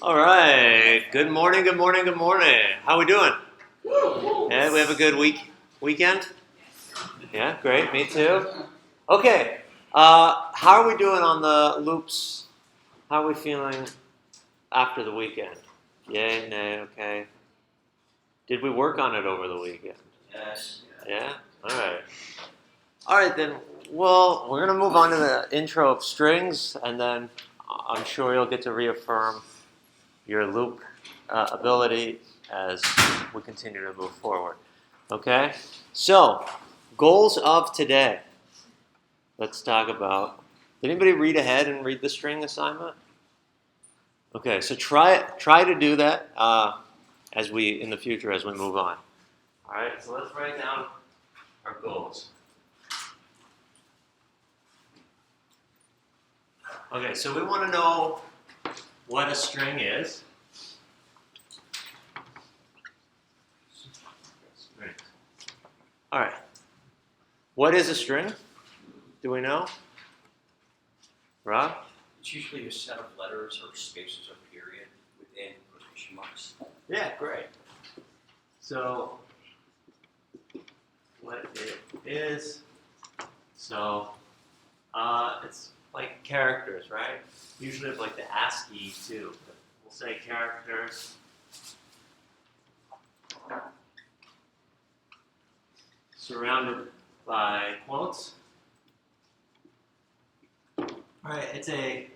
All right. Good morning. Good morning. Good morning. How we doing? Yeah, we have a good weekend. Yeah, great. Me too. Okay. How are we doing on the loops? How are we feeling after the weekend? Yay, nay, okay. Did we work on it over the weekend? Yes. Yeah. All right. All right then. Well, we're gonna move on to the intro of strings, and then I'm sure you'll get to reaffirm your loop ability as we continue to move forward. Okay? So, goals of today. Let's talk about. Did anybody read ahead and read the string assignment? Okay, so try to do that as we in the future as we move on. All right, so let's write down our goals. Okay, so we want to know what a string is. All right. What is a string? Do we know? Rob? It's usually a set of letters or spaces or period within quotation marks. Yeah, great. So, what it is, so it's like characters, right? Usually it's like the ASCII too. But we'll say characters. Surrounded by quotes. All right, it's a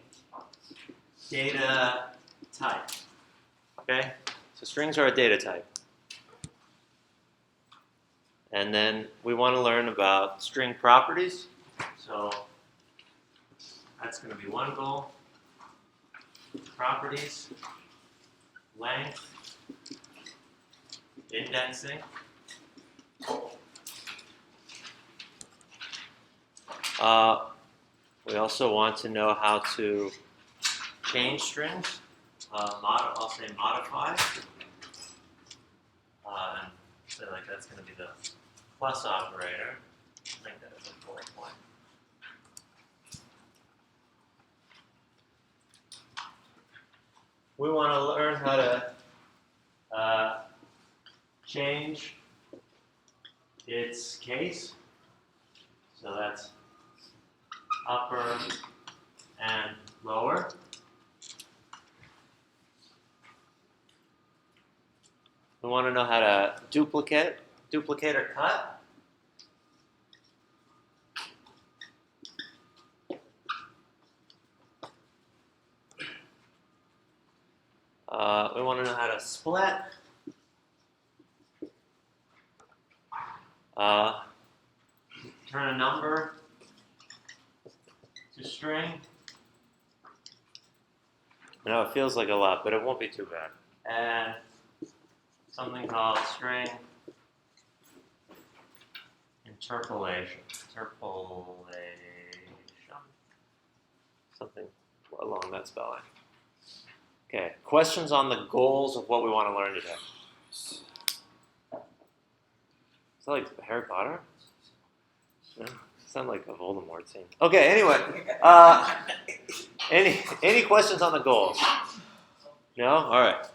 data type. Okay, so strings are a data type. And then we want to learn about string properties. So that's going to be one goal. Properties, length, indexing. We also want to know how to change strings. I'll say modify. And so like that's going to be the plus operator. I think that is a bullet point. We want to learn how to change its case. So that's upper and lower. We want to know how to duplicate or cut. We want to know how to split. Turn a number to string. I know it feels like a lot, but it won't be too bad. And something called string interpolation. Something along that spelling. Okay, questions on the goals of what we want to learn today? Is that like Harry Potter? No, sound like a Voldemort scene. Okay, anyway, any questions on the goals? No? All right.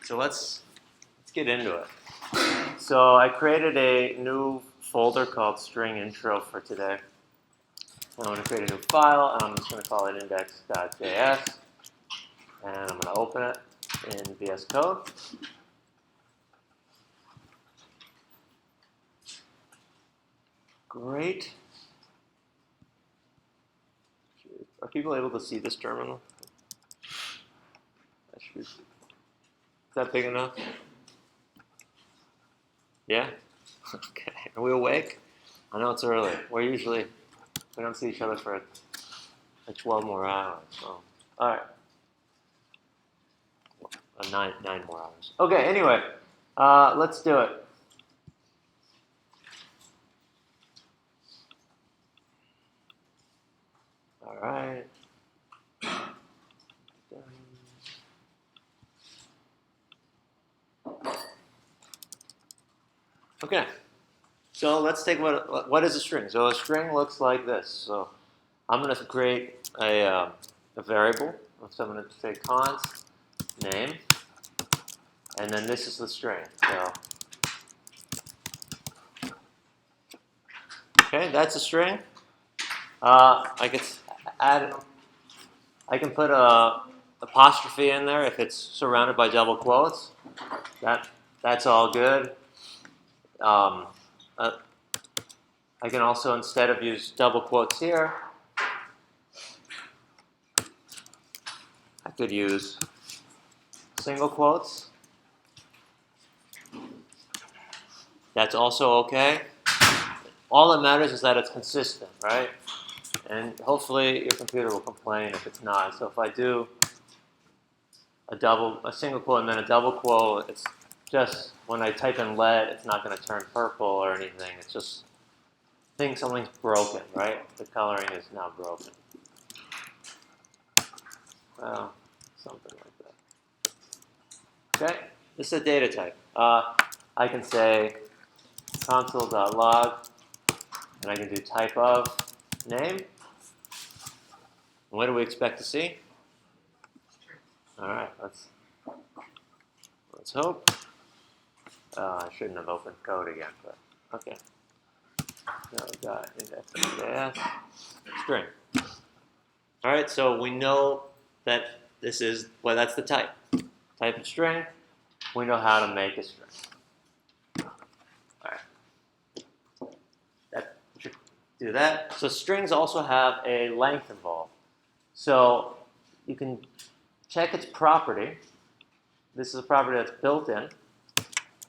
So let's get into it. So I created a new folder called String Intro for today. I'm going to create a new file, and I'm just going to call it index.js. And I'm going to open it in VS Code. Great. Are people able to see this terminal? Is that big enough? Yeah? Okay. Are we awake? I know it's early. We don't see each other for like 12 more hours. So. All right. 9 more hours. Okay, anyway, let's do it. All right. Okay, so let's take what is a string. So a string looks like this. So I'm going to create a variable. So I'm going to say const name, and then this is the string. So, okay, that's a string. I could add. I can put a apostrophe in there if it's surrounded by double quotes. That's all good. I can also, instead of use double quotes here, I could use single quotes. That's also okay. All that matters is that it's consistent, right? And hopefully your computer will complain if it's not. So if I do a single quote and then a double quote, it's just when I type in lead, it's not going to turn purple or anything. It's just I think something's broken, right? The coloring is now broken. Well, something like that. Okay, this is a data type. I can say console.log, and I can do type of name. And what do we expect to see? All right, let's hope. I shouldn't have opened code again, but okay. Now we got index.js string. All right, so we know that this is that's the type of string. We know how to make a string. All right, that should do that. So strings also have a length involved. So you can check its property. This is a property that's built in,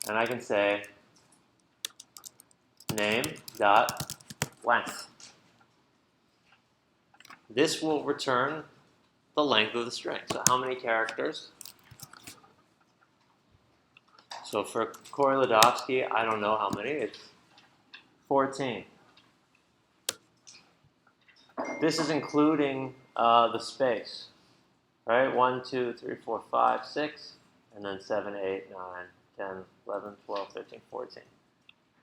and I can say name.length. This will return the length of the string. So how many characters? So for Corey Ladovsky, I don't know how many. It's 14. This is including the space, right? 1, 2, 3, 4, 5, 6, and then 7, 8, 9, 10, 11, 12, 13, 14.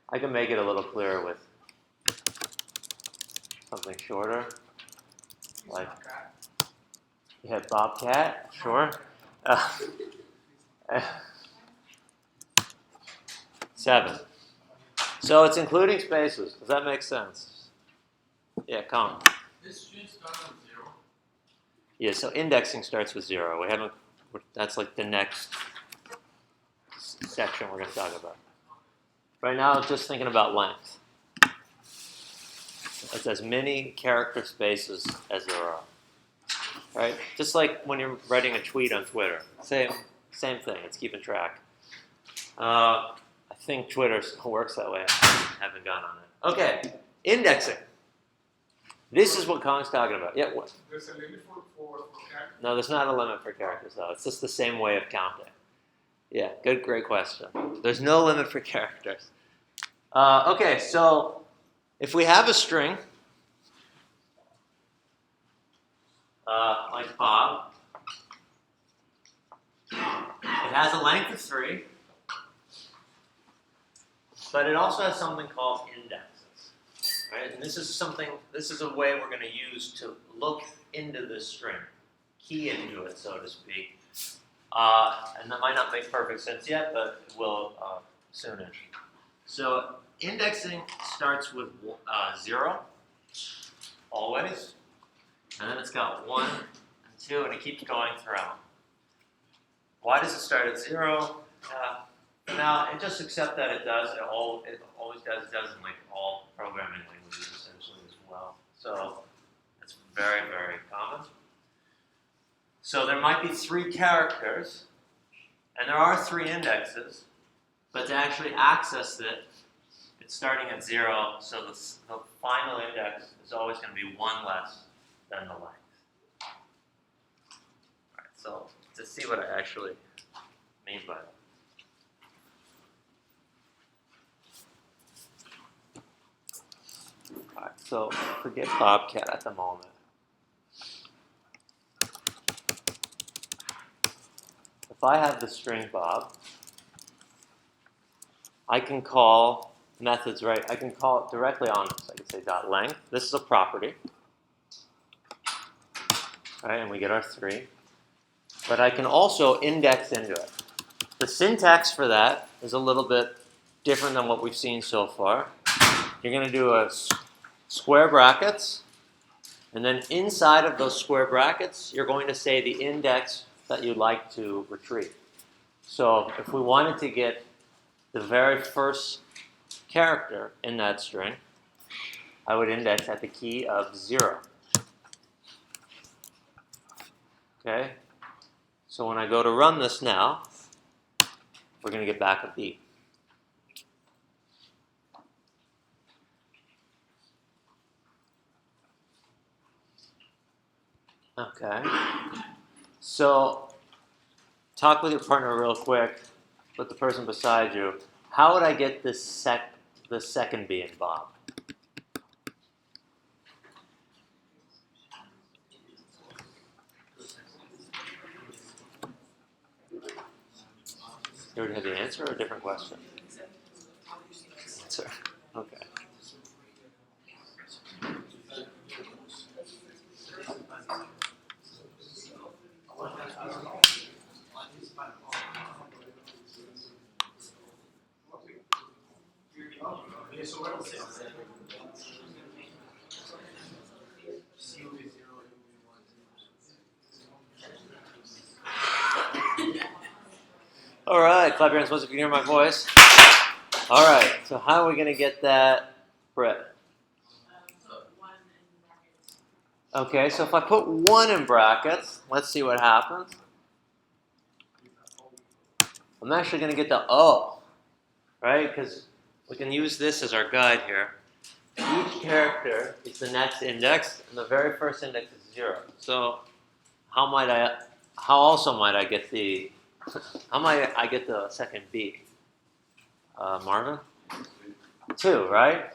I can make it a little clearer with something shorter. Like, yeah, Bobcat, sure. 7. So it's including spaces. Does that make sense? Yeah, come. This string starts with 0. Yeah, so indexing starts with 0. We haven't. That's like the next section we're going to talk about. Right now, just thinking about length. It's as many character spaces as there are. Right? Just like when you're writing a tweet on Twitter. Same thing. It's keeping track. I think Twitter still works that way. I haven't gone on it. Okay, indexing. This is what Kong's talking about. Yeah, what? There's a limit for characters. No, there's not a limit for characters, though. It's just the same way of counting. Yeah, great question. There's no limit for characters. Okay, so if we have a string, like Bob, it has a length of 3, but it also has something called indexes, right? And this is a way we're going to use to look into this string, key into it, so to speak. And that might not make perfect sense yet, but it will soonish. So indexing starts with 0, always. And then it's got 1 and 2, and it keeps going throughout. Why does it start at 0? Now, and just accept that it does. It always does. It does in like all programming languages essentially as well. So it's very, very common. So there might be 3 characters, and there are 3 indexes, but to actually access it, it's starting at 0, so the final index is always going to be 1 less than the length. All right, so to see what I actually mean by that. All right, so forget Bobcat at the moment. If I have the string Bob, I can call methods, right? I can call it directly on this. I can say .length. This is a property. All right, and we get our 3. but I can also index into it. The syntax for that is a little bit different than what we've seen so far. You're going to do a square brackets, and then inside of those square brackets, you're going to say the index that you'd like to retrieve. So if we wanted to get the very first character in that string, I would index at the key of 0. Okay? So when I go to run this now, we're going to get back a B. Okay. So talk with your partner real quick, with the person beside you. How would I get the second B in Bob? You already have the answer or a different question? Answer. Okay. Okay, so what else is it? All right, clap your hands once if you can hear my voice. All right, so how are we going to get that, Brett? Okay, so if I put 1 in brackets, let's see what happens. I'm actually going to get the O, right? Because we can use this as our guide here. Each character is the next index, and the very first index is 0. So how also might I get the, how might I get the second B? Marvin? 2, right?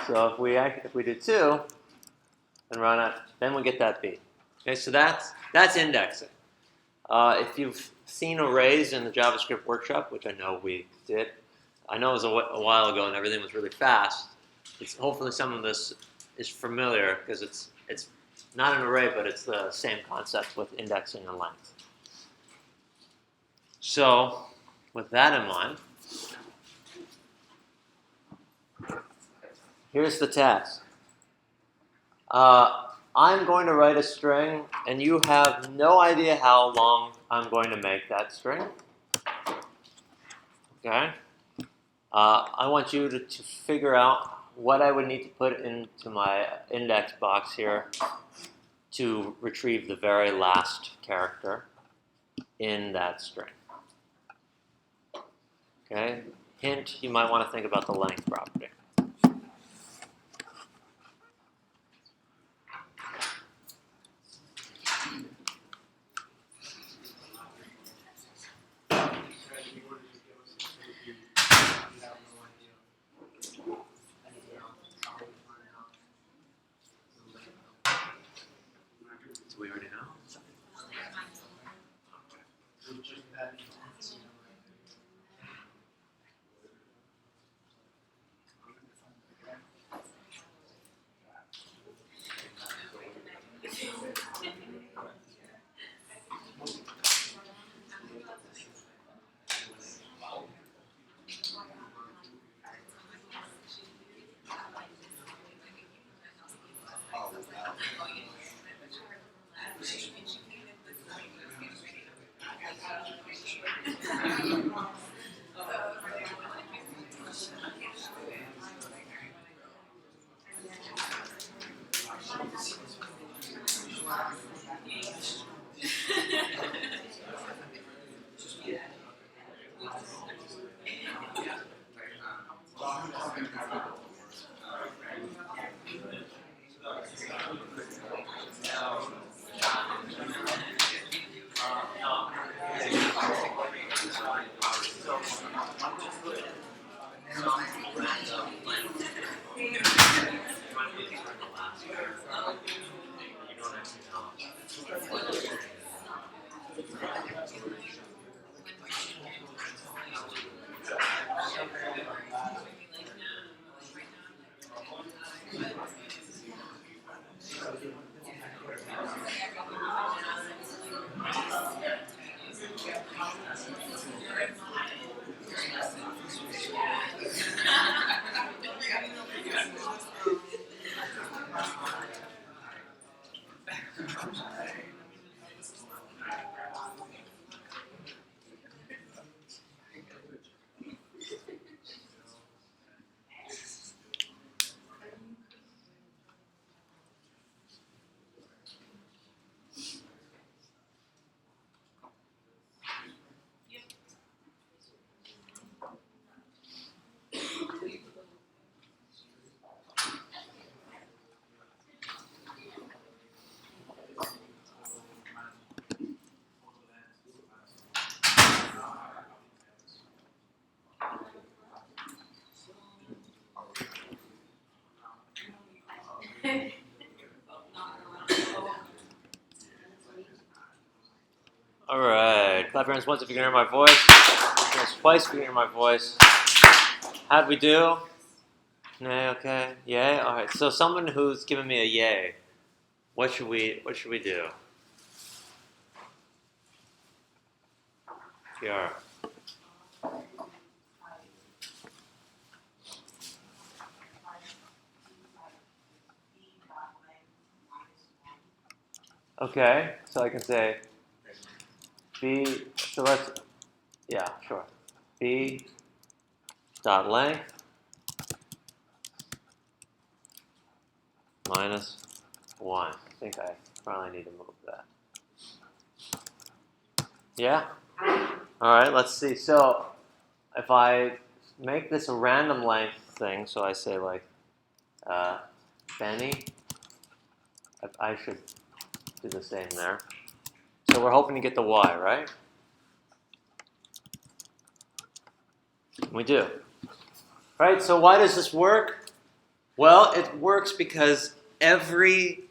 So if we do 2 and run it, then we get that B. Okay, so that's indexing. If you've seen arrays in the JavaScript workshop, which I know we did, I know it was a while ago and everything was really fast. Hopefully some of this is familiar because it's not an array, but it's the same concept with indexing and length. So with that in mind, here's the task. I'm going to write a string, and you have no idea how long I'm going to make that string. Okay? I want you to figure out what I would need to put into my index box here to retrieve the very last character in that string. Okay? Hint, you might want to think about the length property. Do we already know? All right. Clap your hands once if you can hear my voice. Clap your hands twice if you can hear my voice. How'd we do? Nay, okay. Yay? All right. So someone who's giving me a yay, what should we do? PR. Okay, so I can say b, so let's, yeah, sure. B dot length minus 1. I think I probably need to move that. Yeah? All right, let's see. So if I make this a random length thing, so I say like Benny, I should do the same there. So we're hoping to get the y, right? We do. Right, so why does this work? Well, it works because every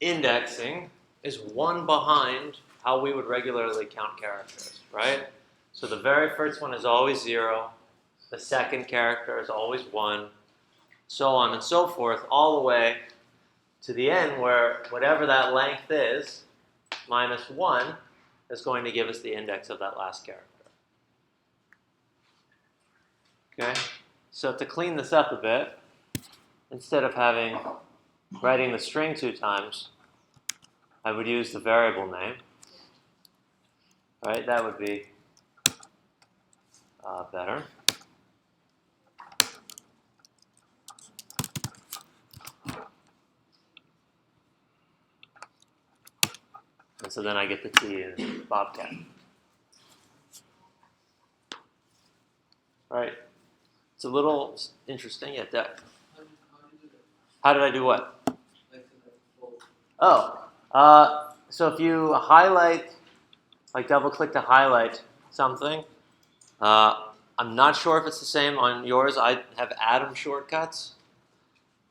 indexing is one behind how we would regularly count characters, right? So the very first one is always 0, the second character is always 1, so on and so forth, all the way to the end where whatever that length is, minus 1, is going to give us the index of that last character. Okay? So to clean this up a bit, instead of writing the string 2 times, I would use the variable name. Right? That would be better. And so then I get the T in Bobcat. Right? It's a little interesting, yet that. How did I do what? Oh, so if you highlight, like double click to highlight something, I'm not sure if it's the same on yours. I have Atom shortcuts.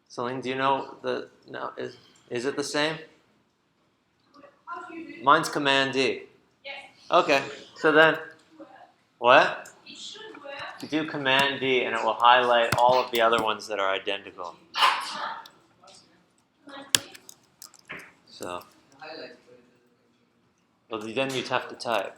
Celine, do you know is it the same? Mine's Command D. Yes. Okay, so then, what? It should work. You do Command D and it will highlight all of the other ones that are identical. So, well, then you'd have to type.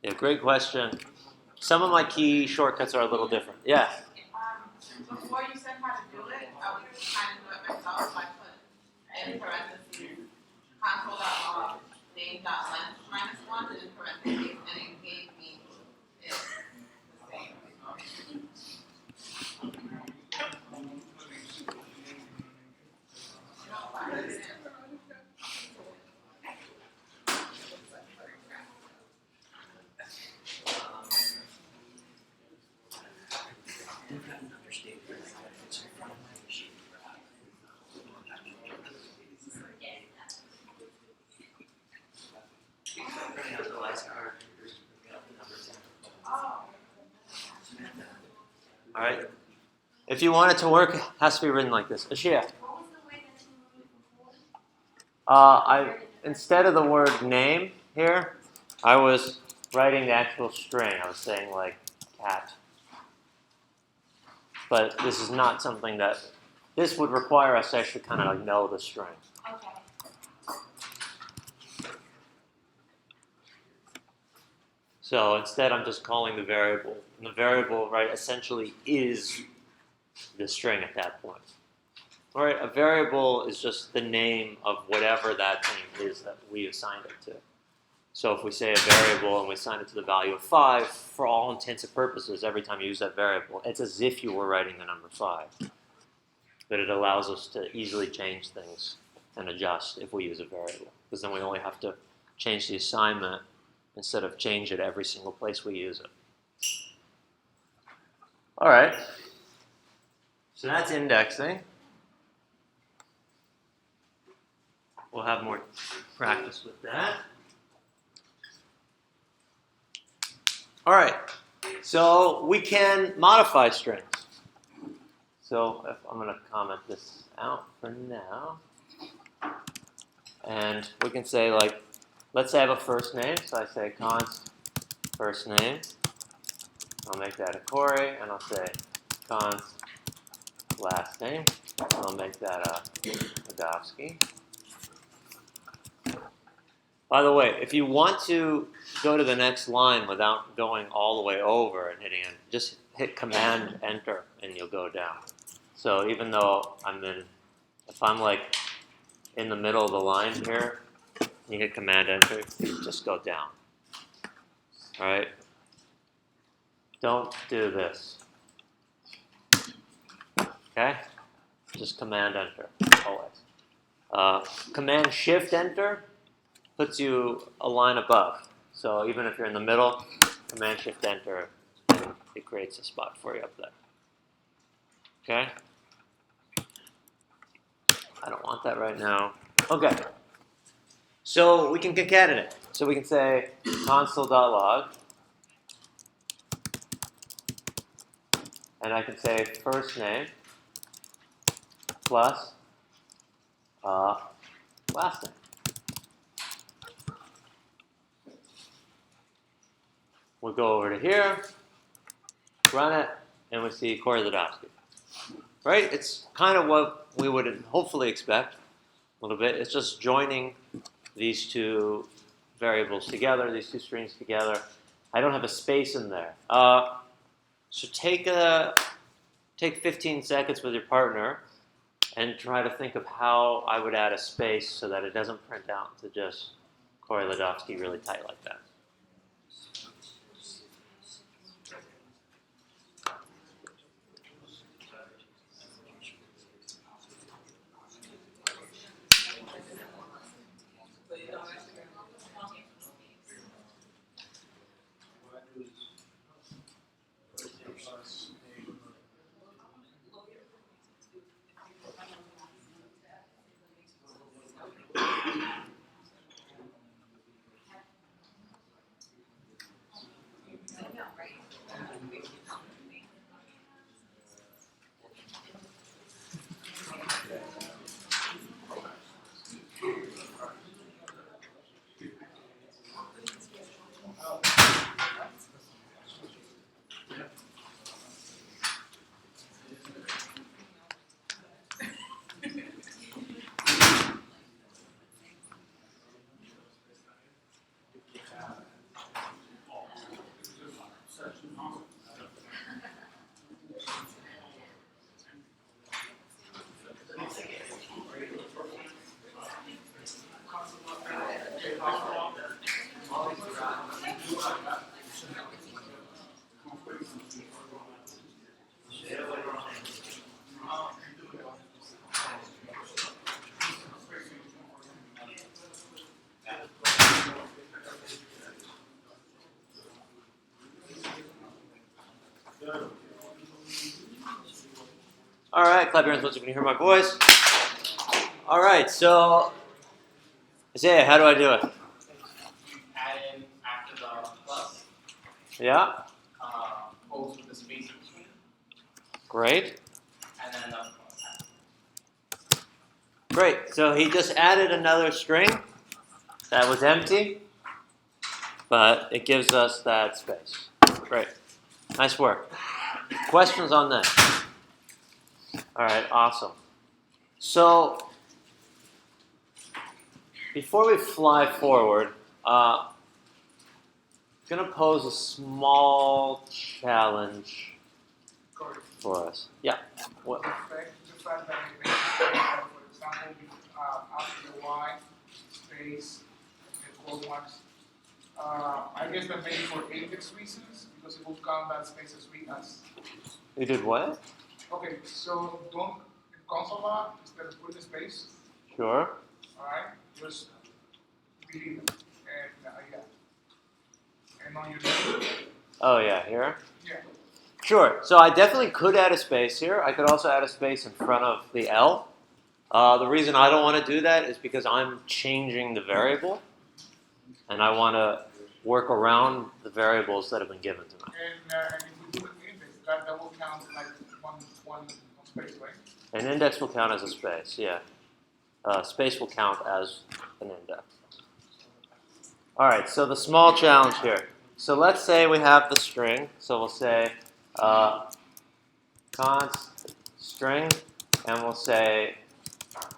Yeah, great question. Some of my key shortcuts are a little different. Yeah. Before you said how to do it, I was trying to do it myself. I put in parentheses console.log name.length minus 1 and in parentheses, and it gave me it the same. All right. If you want it to work, it has to be written like this. Ashia. What was the way that you recorded? Instead of the word name here, I was writing the actual string. I was saying like cat. But this is not something that this would require us to actually kind of like know the string. Okay. So instead, I'm just calling the variable. And the variable, right, essentially is the string at that point. All right, a variable is just the name of whatever that thing is that we assigned it to. So if we say a variable and we assign it to the value of 5, for all intents and purposes, every time you use that variable, it's as if you were writing the number 5. But it allows us to easily change things and adjust if we use a variable. Because then we only have to change the assignment instead of change it every single place we use it. All right. So that's indexing. We'll have more practice with that. All right. So we can modify strings. So if I'm going to comment this out for now. And we can say, like, let's say I have a first name. So I say const first name. I'll make that a Corey, and I'll say const last name. I'll make that a Wadowski. By the way, if you want to go to the next line without going all the way over and hitting it, just hit Command Enter and you'll go down. So even though if I'm like in the middle of the line here, you hit Command Enter, you just go down. All right? Don't do this. Okay? Just Command Enter, always. Command Shift Enter puts you a line above. So even if you're in the middle, Command Shift Enter, and it creates a spot for you up there. Okay? I don't want that right now. Okay. So we can concatenate. So we can say console.log. And I can say first name plus last name. We'll go over to here, run it, and we see Corey Wadowski. Right? It's kind of what we would hopefully expect a little bit. It's just joining these two variables together, these two strings together. I don't have a space in there. So take 15 seconds with your partner and try to think of how I would add a space so that it doesn't print out to just Corey Wadowski really tight like that. All right, clap your hands once you can hear my voice. All right, so Isaiah, how do I do it? Add in after the plus, Yeah, both with the space in between, great. and then the Great, so he just added another string that was empty, but it gives us that space. Great, nice work. Questions on that? All right, awesome. So, before we fly forward, I'm going to pose a small challenge for us. Yeah. What? The fact that it makes, for example, after the Y space and quote marks, I guess that maybe for index reasons, because it will count that space as we as. You did what? Okay, so don't in console log instead of putting a space, Sure. alright, just delete it and yeah. And on your name, Oh, yeah, here? yeah. Sure. So I definitely could add a space here. I could also add a space in front of the L. The reason I don't want to do that is because I'm changing the variable, and I want to work around the variables that have been given to me. And if we do the index, that will count like one space, right? An index will count as a space, yeah. Space will count as an index. All right, so the small challenge here. So let's say we have the string. So we'll say const string, and we'll say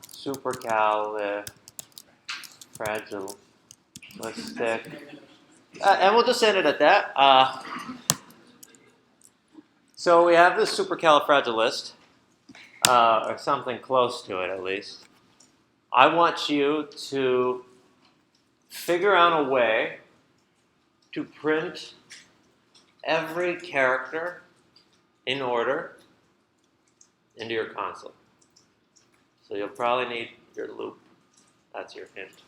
supercalifragilistic. And we'll just end it at that. So we have this supercalifragilist, or something close to it at least. I want you to figure out a way to print every character in order into your console. So you'll probably need your loop. That's your hint.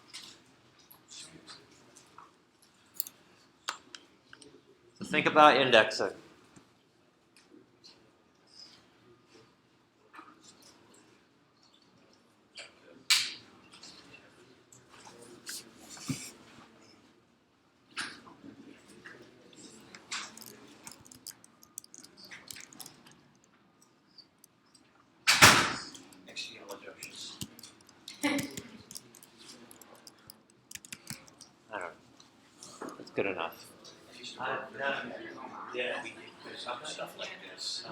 So think about indexing. XML adjustments. I don't know. That's good enough. Yeah, we do some stuff like this.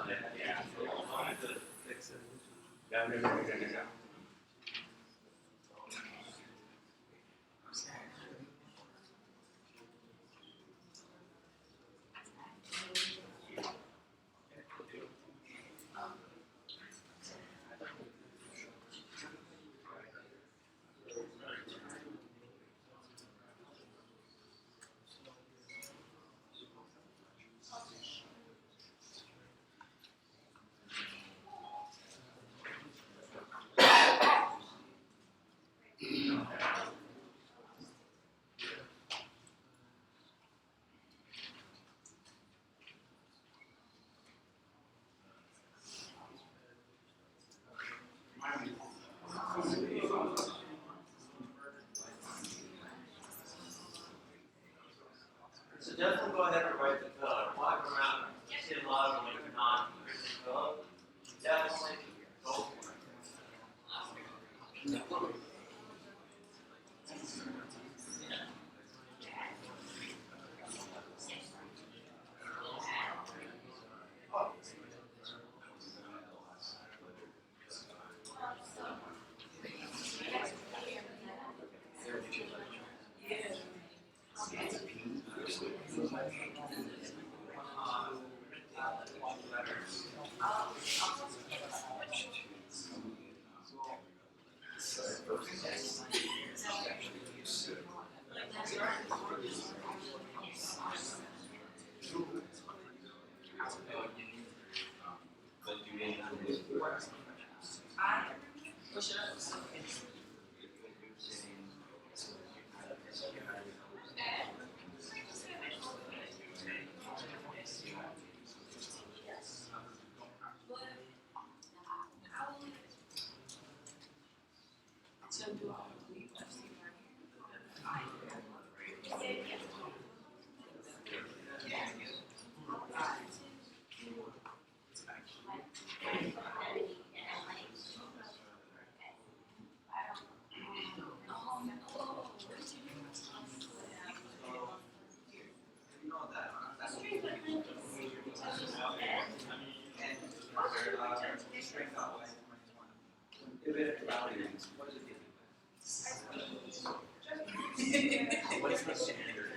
So definitely go ahead and write the code. Walk around, see a lot of them like non-written code. Definitely go for it. What's the standard?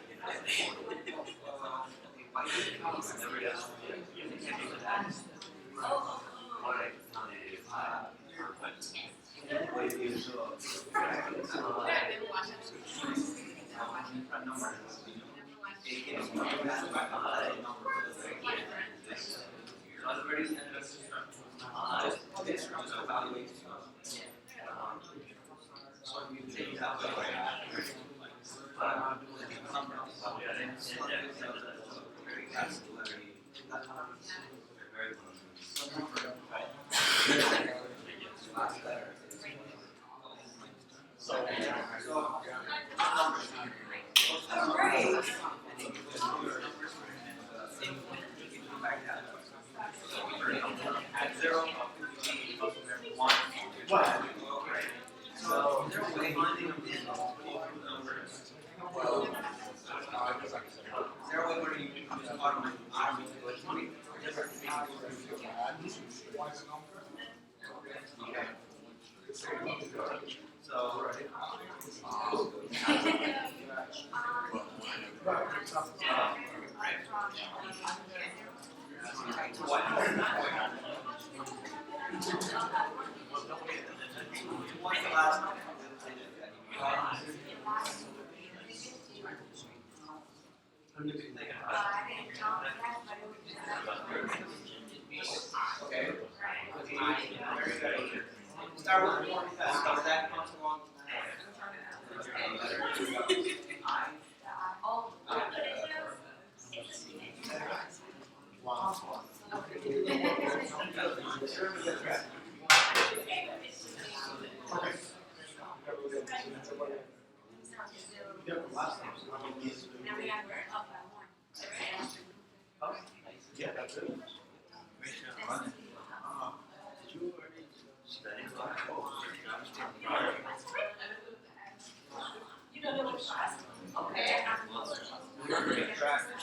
Start with the one fast. So that comes along.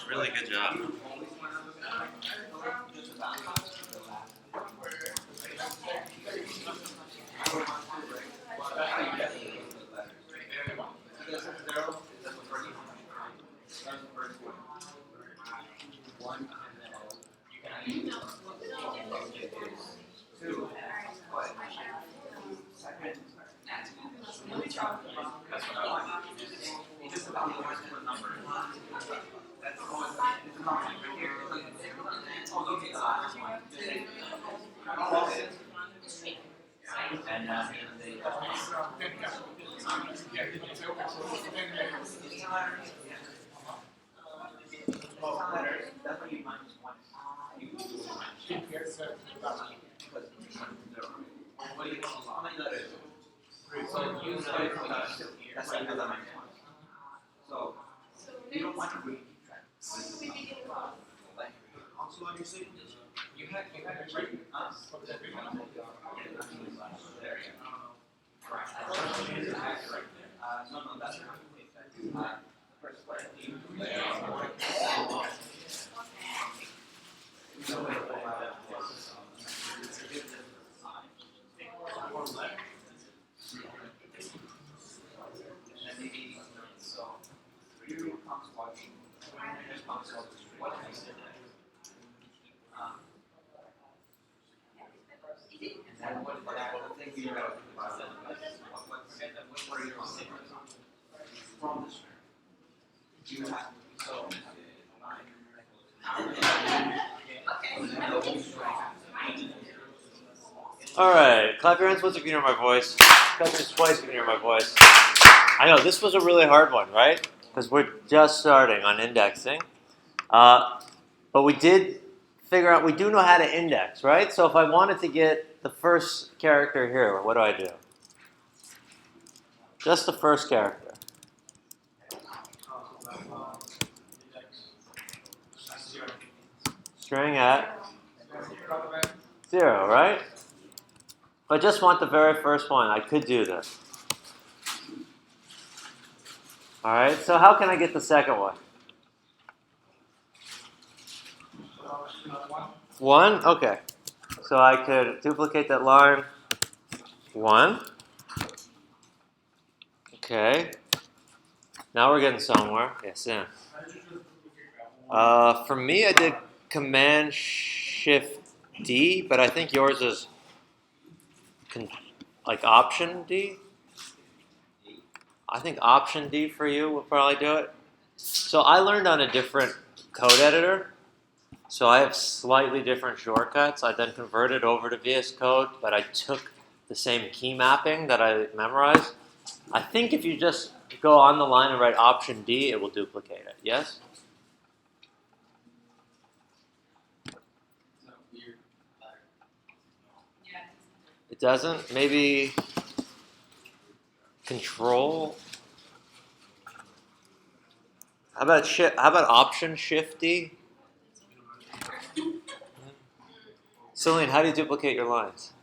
Really good job. So you don't want to read. You had a break. There you go. Right. No, that's not. First player. All right, clap your hands once if you can hear my voice. Clap your hands twice if you can hear my voice. I know this was a really hard one, right? Because we're just starting on indexing. But we did figure out we do know how to index, right? So if I wanted to get the first character here, what do I do? Just the first character. String at 0, right? If I just want the very first one, I could do this. All right, so how can I get the second one? 1? Okay. So I could duplicate that line. 1. Okay. Now we're getting somewhere. Yes, yeah. For me, I did Command Shift D, but I think yours is like Option D. I think Option D for you will probably do it. So I learned on a different code editor. So I have slightly different shortcuts. I then converted over to VS Code, but I took the same key mapping that I memorized. I think if you just go on the line and write Option D, it will duplicate it. Yes? It doesn't? Maybe Control? How about Option Shift D? Celine, how do you duplicate your lines?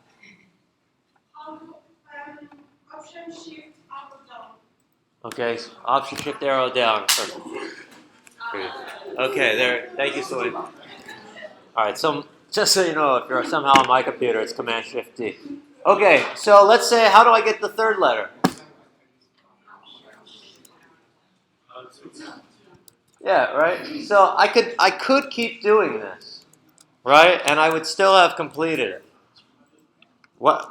Option shift up or down. Okay, so Option Shift arrow down. Okay, there. Thank you, Celine. All right, so just so you know, if you're somehow on my computer, it's Command Shift D. Okay, so let's say, how do I get the third letter? Yeah, right? So I could keep doing this, right? And I would still have completed it. One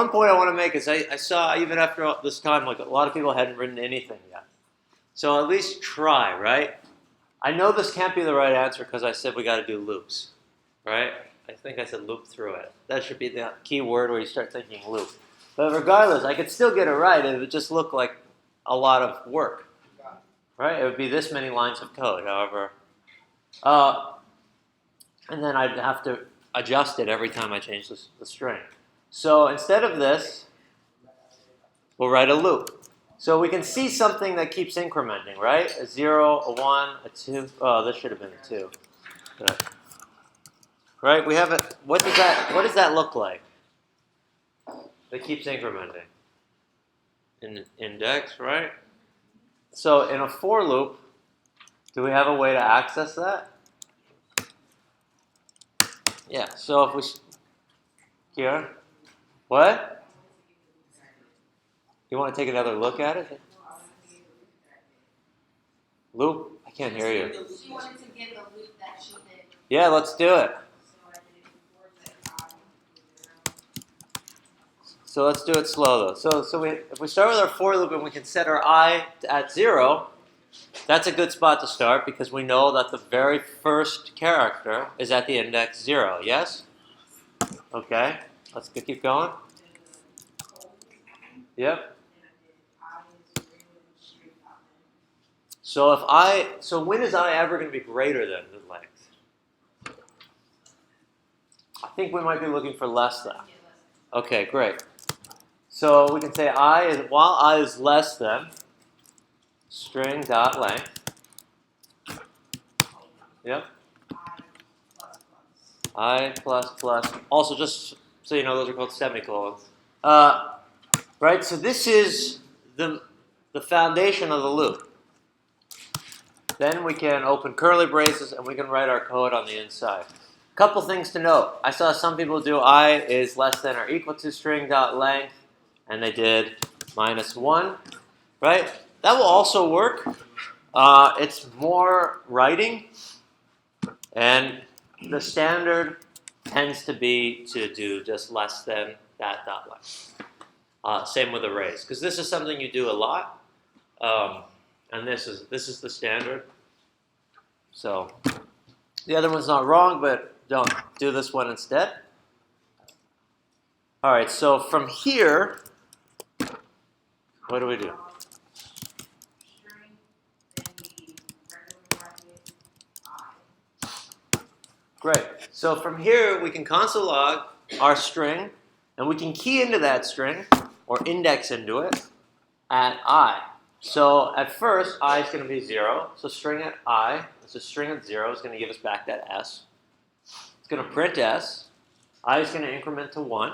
point I want to make is I saw even after all this time, like a lot of people hadn't written anything yet. So at least try, right? I know this can't be the right answer because I said we got to do loops, right? I think I said loop through it. That should be the key word where you start thinking loop. But regardless, I could still get it right. It would just look like a lot of work, right? It would be this many lines of code, however. And then I'd have to adjust it every time I change the string. So instead of this, we'll write a loop. So we can see something that keeps incrementing, right? A 0, a 1, a 2. Oh, this should have been a 2. Right? We have a. What does that look like? That keeps incrementing. In index, right? So in a for loop, do we have a way to access that? Yeah. So if we here, what? You want to take another look at it? Loop? I can't hear you. She wanted to get the loop that she did, Yeah, let's do it. so I did it before the So let's do it slow though. So if we start with our for loop and we can set our I at 0, that's a good spot to start because we know that the very first character is at the index 0. Yes? Okay. Let's keep going. Yep. So when is I ever going to be greater than the length? I think we might be looking for less than. Okay, great. So we can say while I is less than string dot length. Yep. I plus plus. Also, just so you know, those are called semicolons. Right. So this is the foundation of the loop. Then we can open curly braces and we can write our code on the inside. Couple things to note. I saw some people do I is less than or equal to string dot length, and they did -1, right? That will also work. It's more writing, and the standard tends to be to do just less than that dot length. Same with arrays, because this is something you do a lot. And this is the standard. So the other one's not wrong, but don't do this one instead. All right, so from here, what do we do? Great. So from here, we can console log our string, and we can key into that string, or index into it, at I. So at first, I is going to be 0. So string at I, so string at 0 is going to give us back that S. It's going to print S. I is going to increment to 1.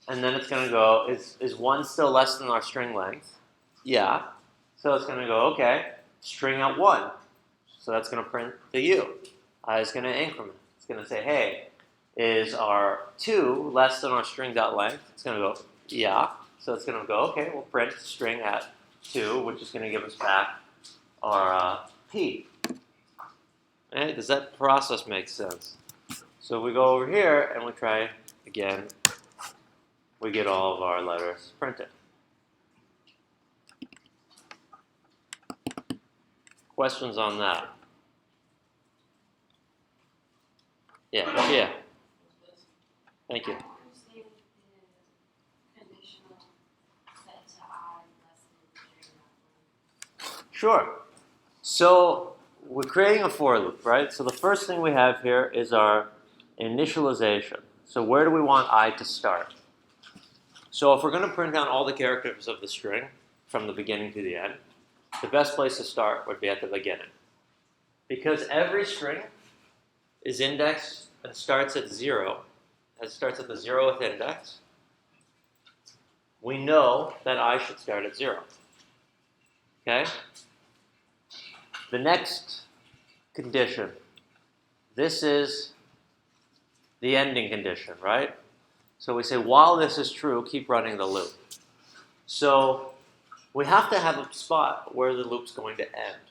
And then it's going to go, is 1 still less than our string length? Yeah. So it's going to go, okay, string at 1. So that's going to print the U. I is going to increment. It's going to say, hey, is our 2 less than our string dot length? It's going to go, yeah. So it's going to go, okay, we'll print string at 2, which is going to give us back our P. Right? Does that process make sense? So we go over here and we try again. We get all of our letters printed. Questions on that? Yeah, yeah. Thank you. Sure. So we're creating a for loop, right? So the first thing we have here is our initialization. So where do we want I to start? So if we're going to print down all the characters of the string from the beginning to the end, the best place to start would be at the beginning. Because every string is indexed and starts at 0, it starts at the 0th index, we know that I should start at 0. Okay? The next condition, this is the ending condition, right? So we say, while this is true, keep running the loop. So we have to have a spot where the loop's going to end.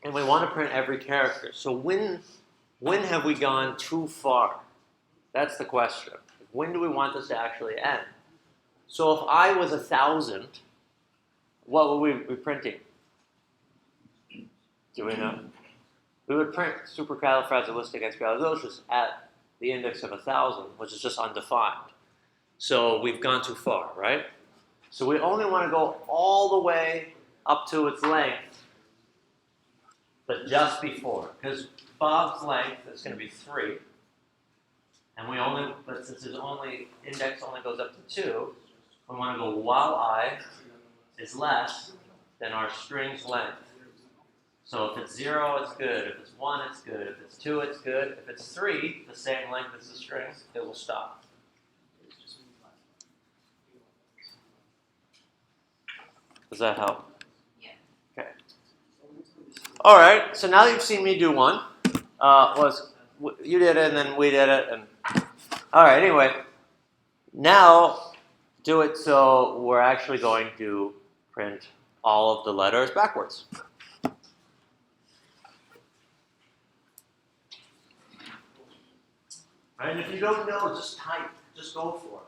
And we want to print every character. So when have we gone too far? That's the question. When do we want this to actually end? So if I was 1,000, what would we be printing? Do we know? We would print supercalifragilisticexpialidocious at the index of 1,000, which is just undefined. So we've gone too far, right? So we only want to go all the way up to its length, but just before, because Bob's length is going to be 3, and but since his index only goes up to 2, we want to go while I is less than our string's length. So if it's 0, it's good. If it's 1, it's good. If it's 2, it's good. If it's 3, the same length as the string, it will stop. Does that help? Yeah. Okay. All right. So now that you've seen me do one, you did it and then we did it, and all right. Anyway, now do it so we're actually going to print all of the letters backwards. And if you don't know, just type. Just go for it.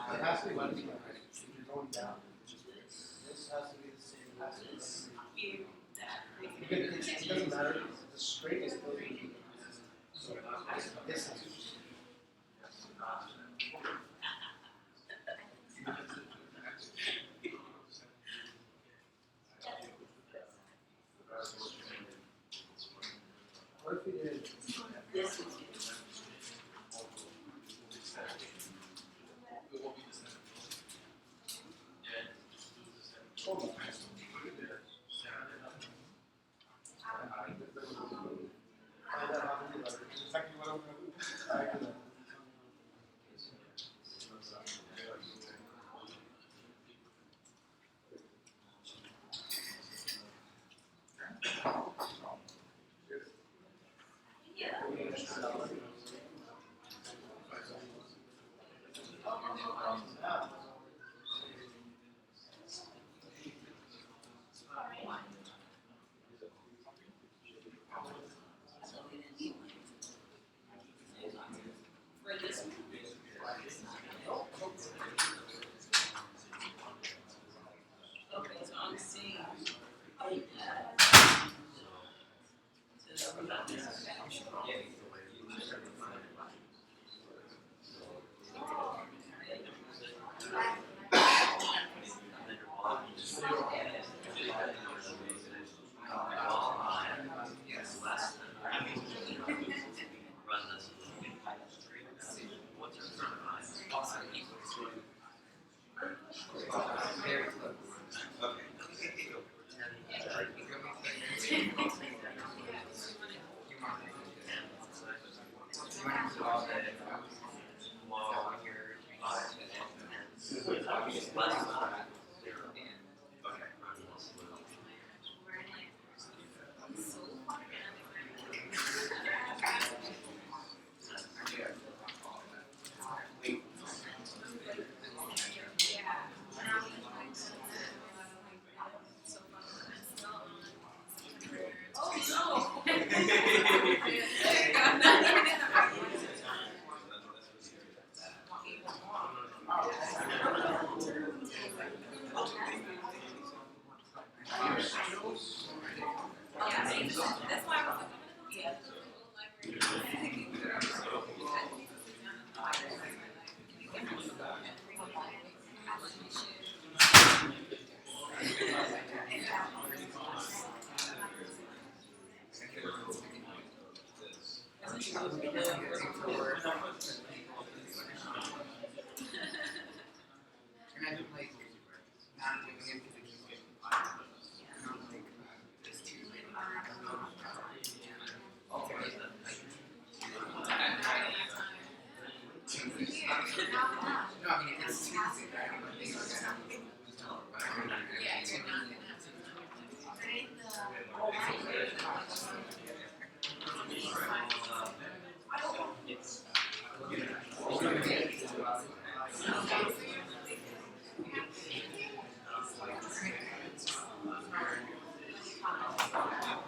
It has to be one, you're going down. This has to be the same, it has to be the same. Because it doesn't matter, the straight is still going to be. So this has to be. What if we did? Exactly what I'm gonna do. And I don't like not doing it because it keeps getting fired. And I'm like, it's too late. No, I mean, it's Tuesday, right? Monday, you're gonna have to but I mean, Yeah, you're not gonna have to.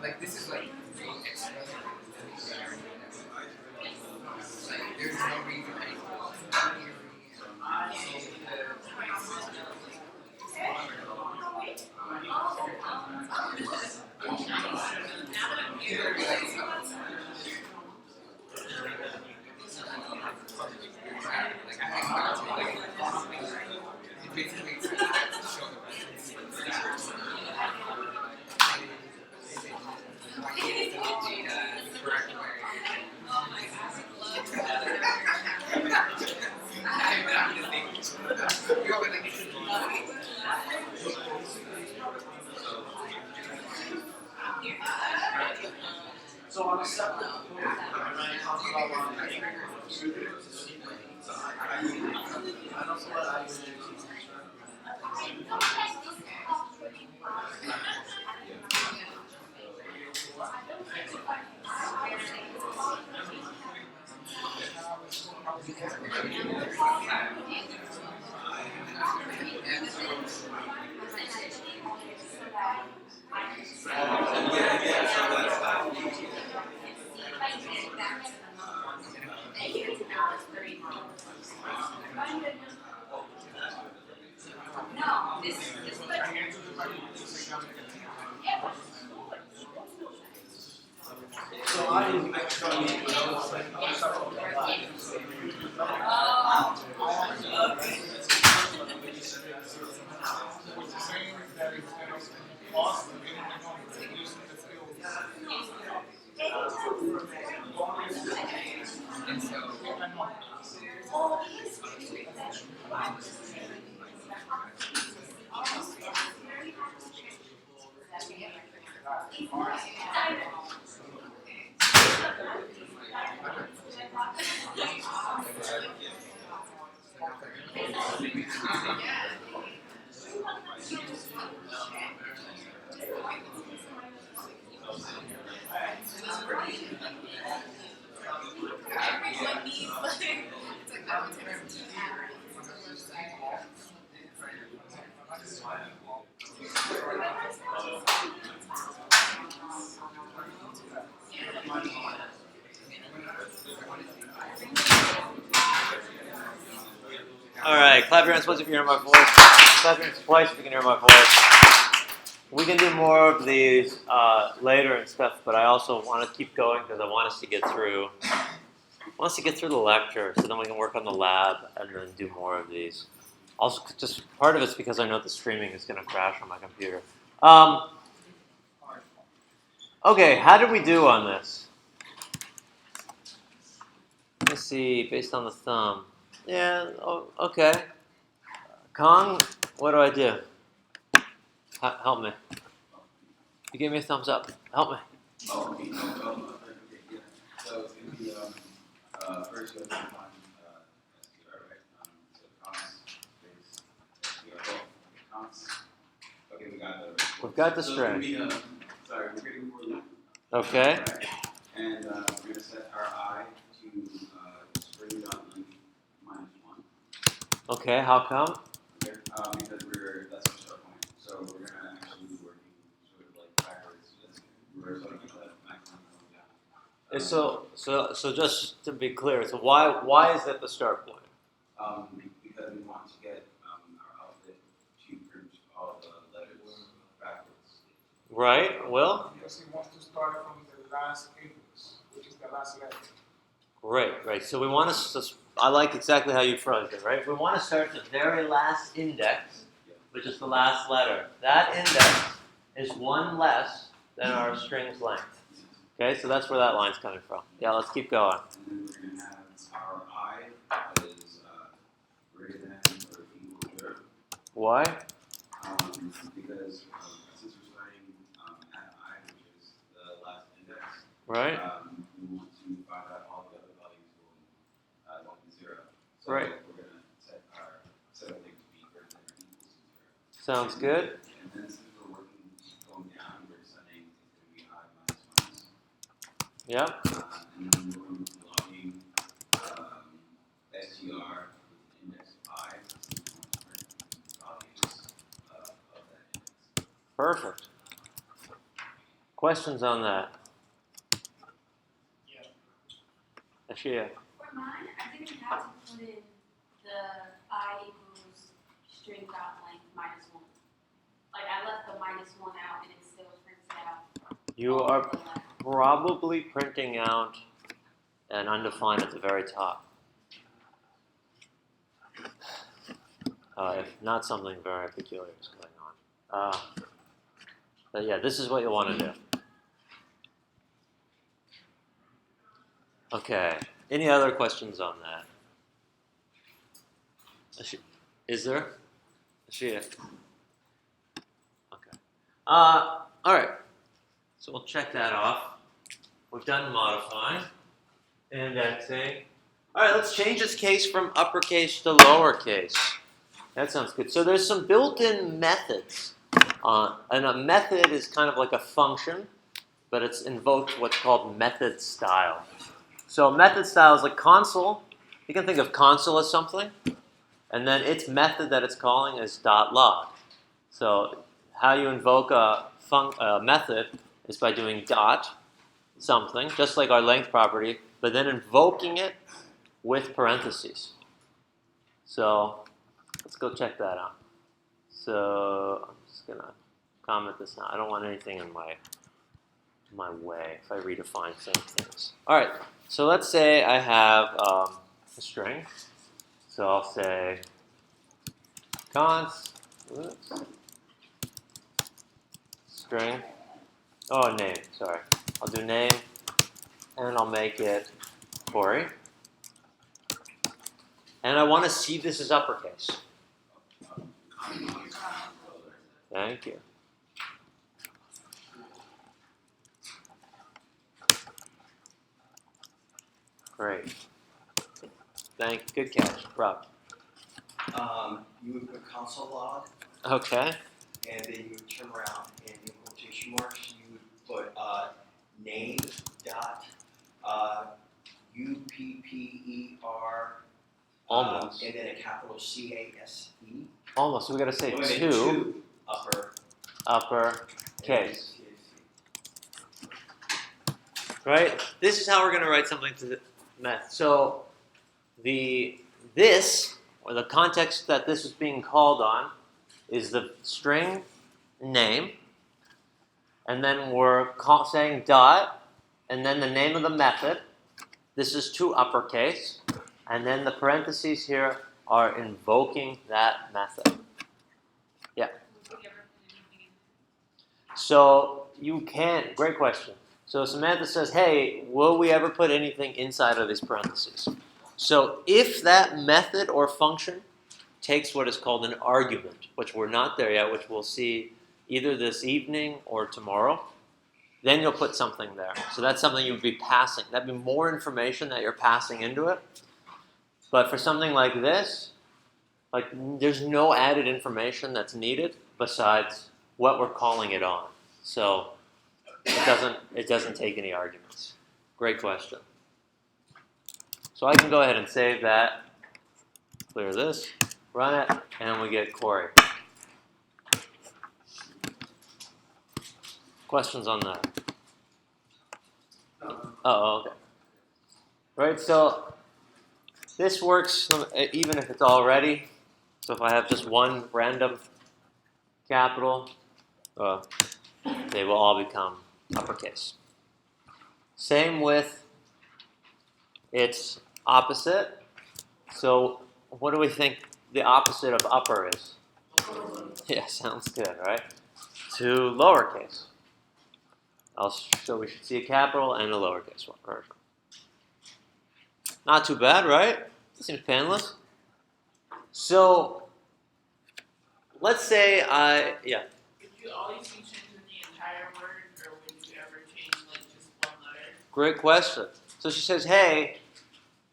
like, this is like real extra. Like, there's no reason I like, I had to like, it basically show the correct way. I'm just thinking. You always like, So on a separate note, when I talk about I don't know what I would do. No, this is So I didn't saying that instead of cost, we're getting the money, we're using the skills. and so, Everyone needs like, it's like that would take some All right, clap your hands once if you can hear my voice. Clap your hands twice if you can hear my voice. We can do more of these later and stuff, but I also want to keep going because I want us to get through. The lecture, so then we can work on the lab and then do more of these. Also, just part of it's because I know the streaming is going to crash on my computer. Okay, how did we do on this? Let me see, based on the thumb. Yeah, okay. Kong, what do I do? Help me. You gave me a thumbs up. Help me. Oh, okay, yeah. So it's gonna be first you have to find STR, right? So const is STR. Const. Okay, we got the. We've got the So it's gonna string. be sorry, we're creating for loop. Okay. Right? And we're gonna set our I to string.length -1. Okay, how come? Okay, because that's our start point. So we're gonna actually be working sort of like backwards. We're sort of like maximum going down. So just to be clear, so why is that the start point? Because we want to get our output to print all the letters backwards. Right, Will? Because he wants to start from the last index, which is the last letter. Right. So we want to, I like exactly how you phrased it, right? We want to start at the very last index, which is the last letter. That index is one less than our string's length. Okay, so that's where that line's coming from. Yeah, let's keep going. And then we're gonna have our I that is greater than or equal to 0. Why? Because since we're starting at I, which is the last index, Right? we want to find out all the other values won't be 0. So Right. we're gonna set everything to be greater than or equal to 0. Sounds good. And then since we're going down, we're setting it's gonna be I minus. Yep. And then we're going to be logging str with index of I, values of that index. Perfect. Questions on that? Yeah. Ashia. For mine, I didn't have to put in the I equals string dot length minus 1. Like I left the minus 1 out and it still prints out. You all are of the left. probably printing out an undefined at the very top. If not, something very peculiar is going on. But yeah, this is what you want to do. Okay. Any other questions on that? Is there? Ashia. Okay. All right. So we'll check that off. We've done modifying, indexing. All right, let's change this case from uppercase to lowercase. That sounds good. So there's some built-in methods. And a method is kind of like a function, but it's invoked what's called method style. So method style is like console. You can think of console as something, and then its method that it's calling is .log. So how you invoke a method is by doing dot something, just like our length property, but then invoking it with parentheses. So let's go check that out. So I'm just gonna comment this now. I don't want anything in my way if I redefine same things. All right. So let's say I have a string. So I'll say const string. Oh, name. Sorry. I'll do name, and I'll make it Corey. And I want to see this as uppercase. Thank you. Great. Good catch, Rob. You would put console log, Okay. and then you would turn around and in quotation marks, you would put name dot UPPER Almost. and then a capital CASE. Almost. We got to say Wait a minute, two upper case. Right? This is how we're going to write something to the method. So this, or the context that this is being called on, is the string name, and then we're saying dot, and then the name of the method. This is to uppercase, and then the parentheses here are invoking that method. Yeah. So you can't, great question. So Samantha says, hey, will we ever put anything inside of these parentheses? So if that method or function takes what is called an argument, which we're not there yet, which we'll see either this evening or tomorrow, then you'll put something there. So that's something you'd be passing. That'd be more information that you're passing into it. But for something like this, like there's no added information that's needed besides what we're calling it on. So it doesn't take any arguments. Great question. So I can go ahead and save that, clear this, run it, and we get Corey. Questions on that? Oh, okay. Right, so this works even if it's all ready. So if I have just one random capital, they will all become uppercase. Same with its opposite. So what do we think the opposite of upper is? Yeah, sounds good, right? To lowercase. So we should see a capital and a lowercase one version. Not too bad, right? Seems painless. So let's say yeah. Would you always be changing the entire word, or would you ever change like just one letter? Great question. So she says, hey,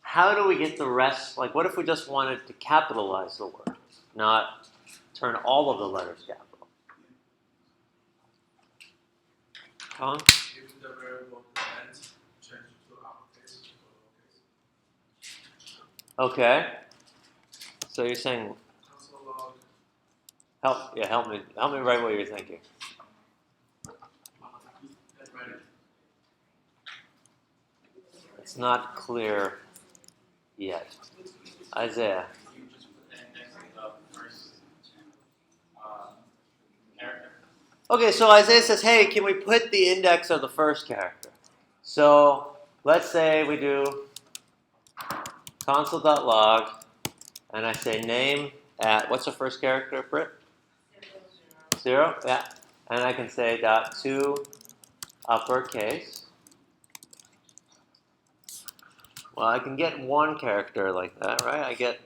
how do we get the rest? Like, what if we just wanted to capitalize the word, not turn all of the letters capital? Colin? Given the variable parent, change it to uppercase or lowercase. Okay. So you're saying, Console log, help me write what you're thinking. then write it. It's not clear yet. Isaiah. You just put the index of the first character. Okay, so Isaiah says, hey, can we put the index of the first character? So let's say we do console.log, and I say name at, what's the first character, Britt? 0, yeah. And I can say dot to uppercase. Well, I can get one character like that, right? I get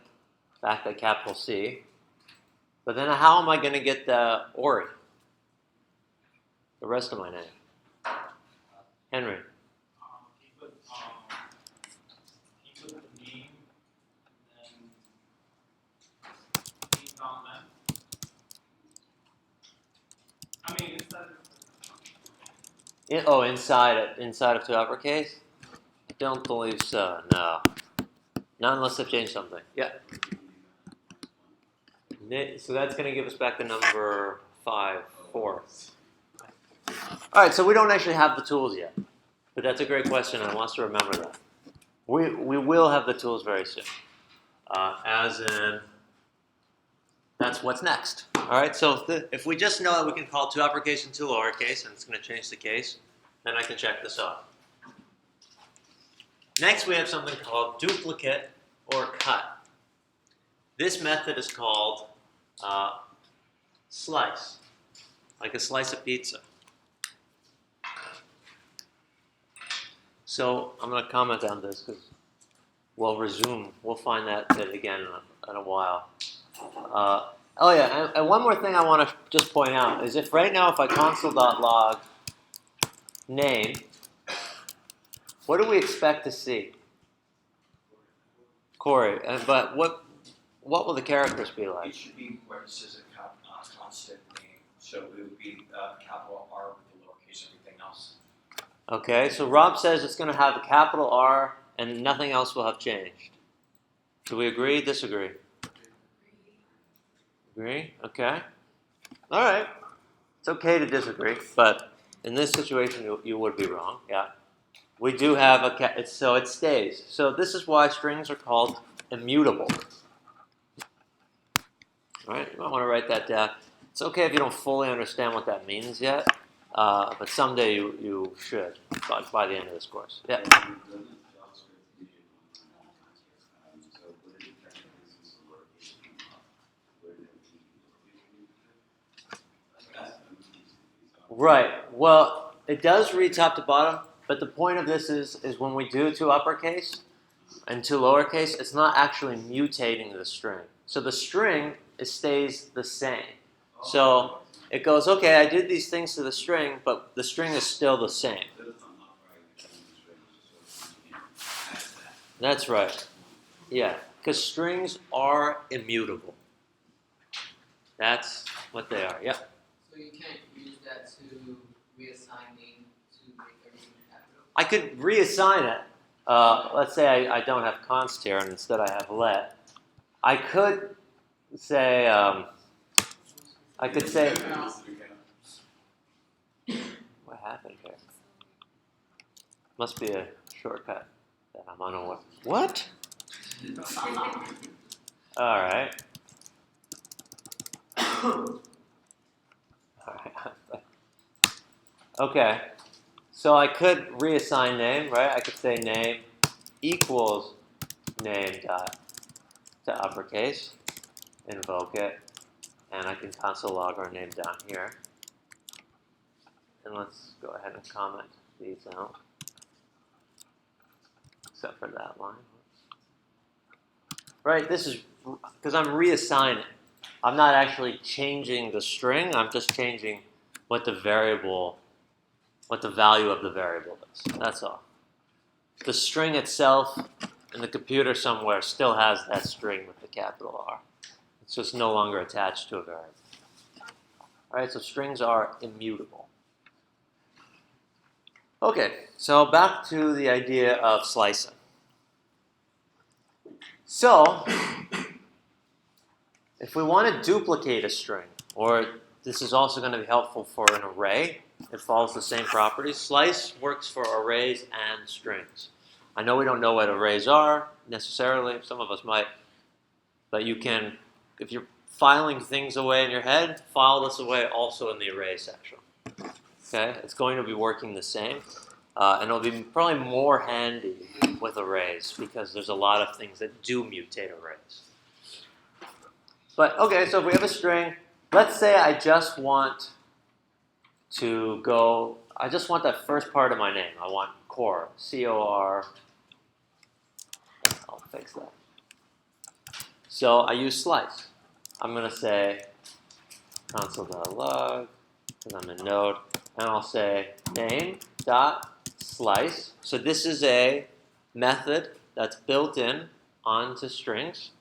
back the capital C. But then how am I going to get the Ori? The rest of my name. Henry. He put the name, and then he found that. I mean, Inside of to uppercase? I don't believe so, no. Not unless I've changed something. Yeah. So that's going to give us back the number 4. All right, so we don't actually have the tools yet. But that's a great question, and I want us to remember that. We will have the tools very soon. As in, that's what's next. All right, so if we just know that we can call to uppercase and to lowercase, and it's going to change the case, then I can check this off. Next, we have something called duplicate or cut. This method is called slice, like a slice of pizza. So I'm going to comment on this because we'll find that again in a while. Oh yeah, and one more thing I want to just point out is if right now if I console.log name, what do we expect to see? Corey, but what will the characters be It like? should be where it says a constant name, so it would be capital R with the lowercase everything else. Okay, so Rob says it's going to have a capital R and nothing else will have changed. Do we agree, disagree? Agree? Okay. All right. It's okay to disagree, but in this situation, you would be wrong. Yeah. We do have so it stays. So this is why strings are called immutable. All right. You might want to write that down. It's okay if you don't fully understand what that means yet, but someday you should by the end of this course. Yeah. Right. Well, it does read top to bottom, but the point of this is when we do to uppercase and to lowercase, it's not actually mutating the string. So the string stays the same. So it goes, okay, I did these things to the string, but the string is still the same. That's right. Yeah, because strings are immutable. That's what they are. Yep. So you can't use that to reassign name to make everything capital? I could reassign it. Let's say I don't have const here and instead I have let. I could say, what happened here? Must be a shortcut that I'm unaware. What? All right. All right. Okay. So I could reassign name, right? I could say name equals name dot to uppercase, invoke it, and I can console log our name down here. And let's go ahead and comment these out. Except for that line. Right, this is because I'm reassigning. I'm not actually changing the string, I'm just changing what the value of the variable is. That's all. The string itself in the computer somewhere still has that string with the capital R. It's just no longer attached to a variable. All right, so strings are immutable. Okay, so back to the idea of slicing. So, if we want to duplicate a string, or this is also going to be helpful for an array, it follows the same properties. Slice works for arrays and strings. I know we don't know what arrays are necessarily, some of us might, but you can, if you're filing things away in your head, file this away also in the array section. Okay, it's going to be working the same, and it'll be probably more handy with arrays because there's a lot of things that do mutate arrays. But okay, so if we have a string, let's say I just want that first part of my name. I want core, C-O-R. I'll fix that. So I use slice. I'm going to say console.log, because I'm in Node, and I'll say name.slice. So this is a method that's built in onto strings.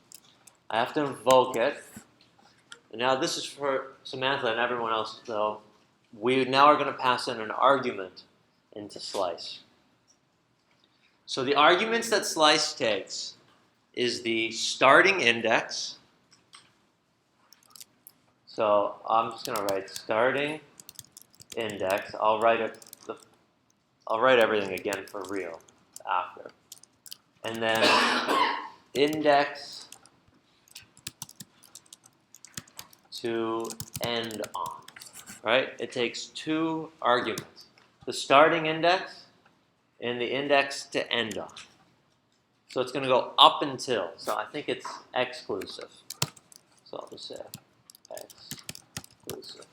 I have to invoke it. And now this is for Samantha and everyone else, though. We now are going to pass in an argument into slice. So the arguments that slice takes is the starting index. So I'm just going to write starting index. I'll write everything again for real after. And then index to end on, right? It takes two arguments, the starting index and the index to end on. So it's going to go up until, so I think it's exclusive. So I'll just say exclusive.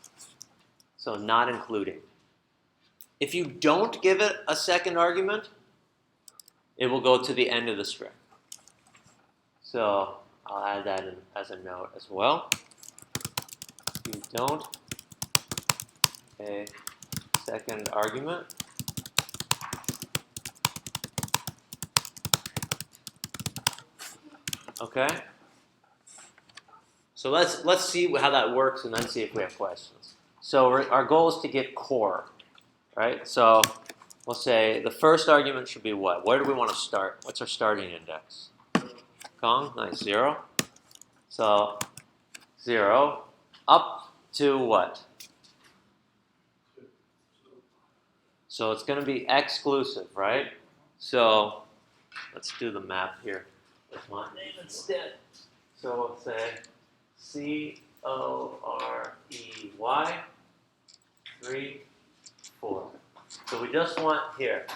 So not including. If you don't give it a second argument, it will go to the end of the string. So I'll add that in as a note as well. You don't a second argument. Okay. So let's see how that works and then see if we have questions. So our goal is to get core, right? So we'll say the first argument should be what? Where do we want to start? What's our starting index? Kong, nice, 0. So 0 up to what? So it's going to be exclusive, right? So let's do the map here with my name instead. So we'll say C-O-R-E-Y 3, 4. So we just want here.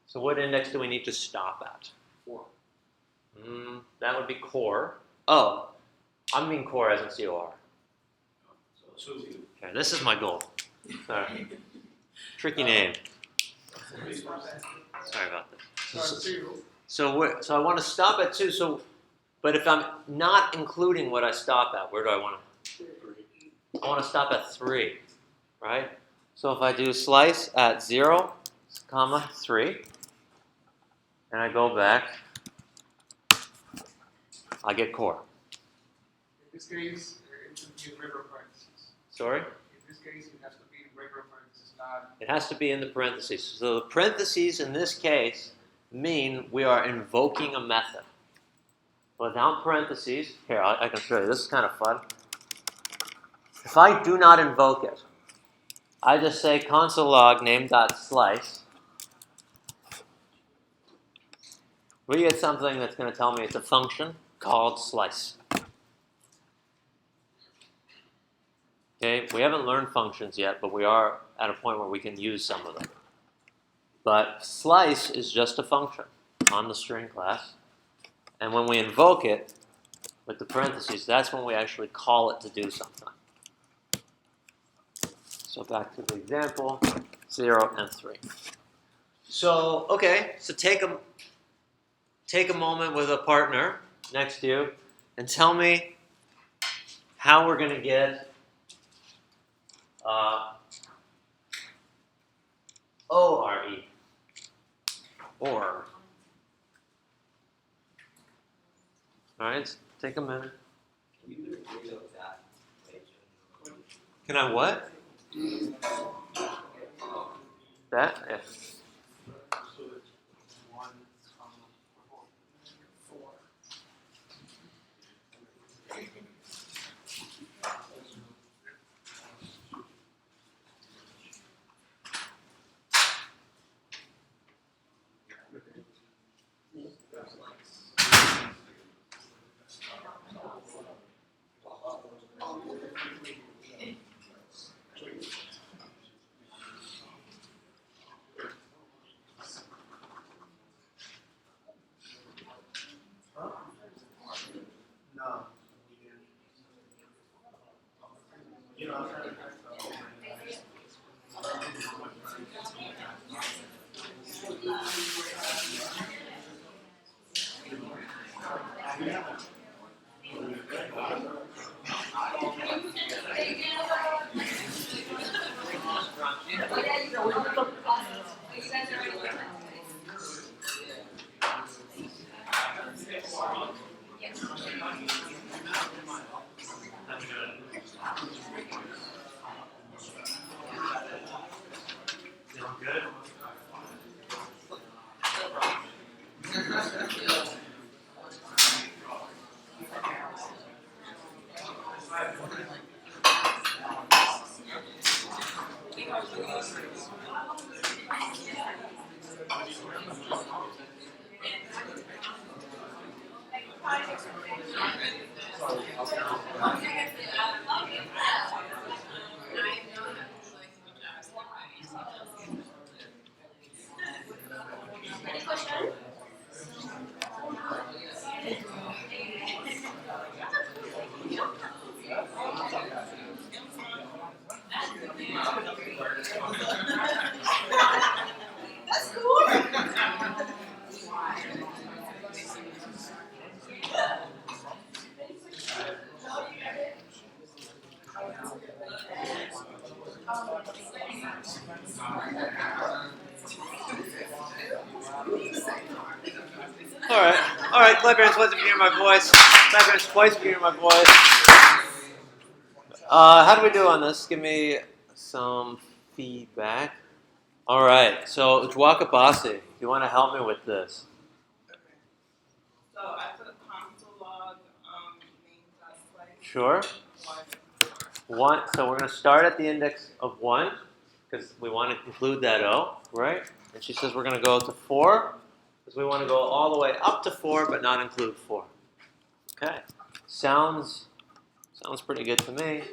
So what index do we need to stop at? 4. That would be core. Oh, I mean core as in C-O-R. So 2. Okay, this is my goal. Sorry. Tricky name. Sorry about that. So I want to stop at 2. So, but if I'm not including what I stop at, where do I want to? I want to stop at 3, right? So if I do slice at 0, comma 3, and I go back, I get core. In this case, it should be in regular parentheses. Sorry? In this case, it has to be in regular parentheses, not. It has to be in the parentheses. So the parentheses in this case mean we are invoking a method. Without parentheses, here, I can show you. This is kind of fun. If I do not invoke it, I just say console log name.slice. We get something that's going to tell me it's a function called slice. Okay, we haven't learned functions yet, but we are at a point where we can use some of them. But slice is just a function on the string class. And when we invoke it with the parentheses, that's when we actually call it to do something. So back to the example, 0 and 3. So, okay, so take a moment with a partner next to you and tell me how we're going to get O-R-E. Or. All right, take a minute. Can you do a video of that page? Can I what? That? Yeah. So it's 1, 4. No. You know, I'm trying to All right, clap your hands once if you hear my voice. Clap your hands twice if you hear my voice. How do we do on this? Give me some feedback. All right, so Dwakabasi, you want to help me with this? So I put console log, name.slice. Sure. 1. So we're going to start at the index of 1 because we want to include that O, right? And she says we're going to go to 4 because we want to go all the way up to 4 but not include 4. Okay. Sounds pretty good to me.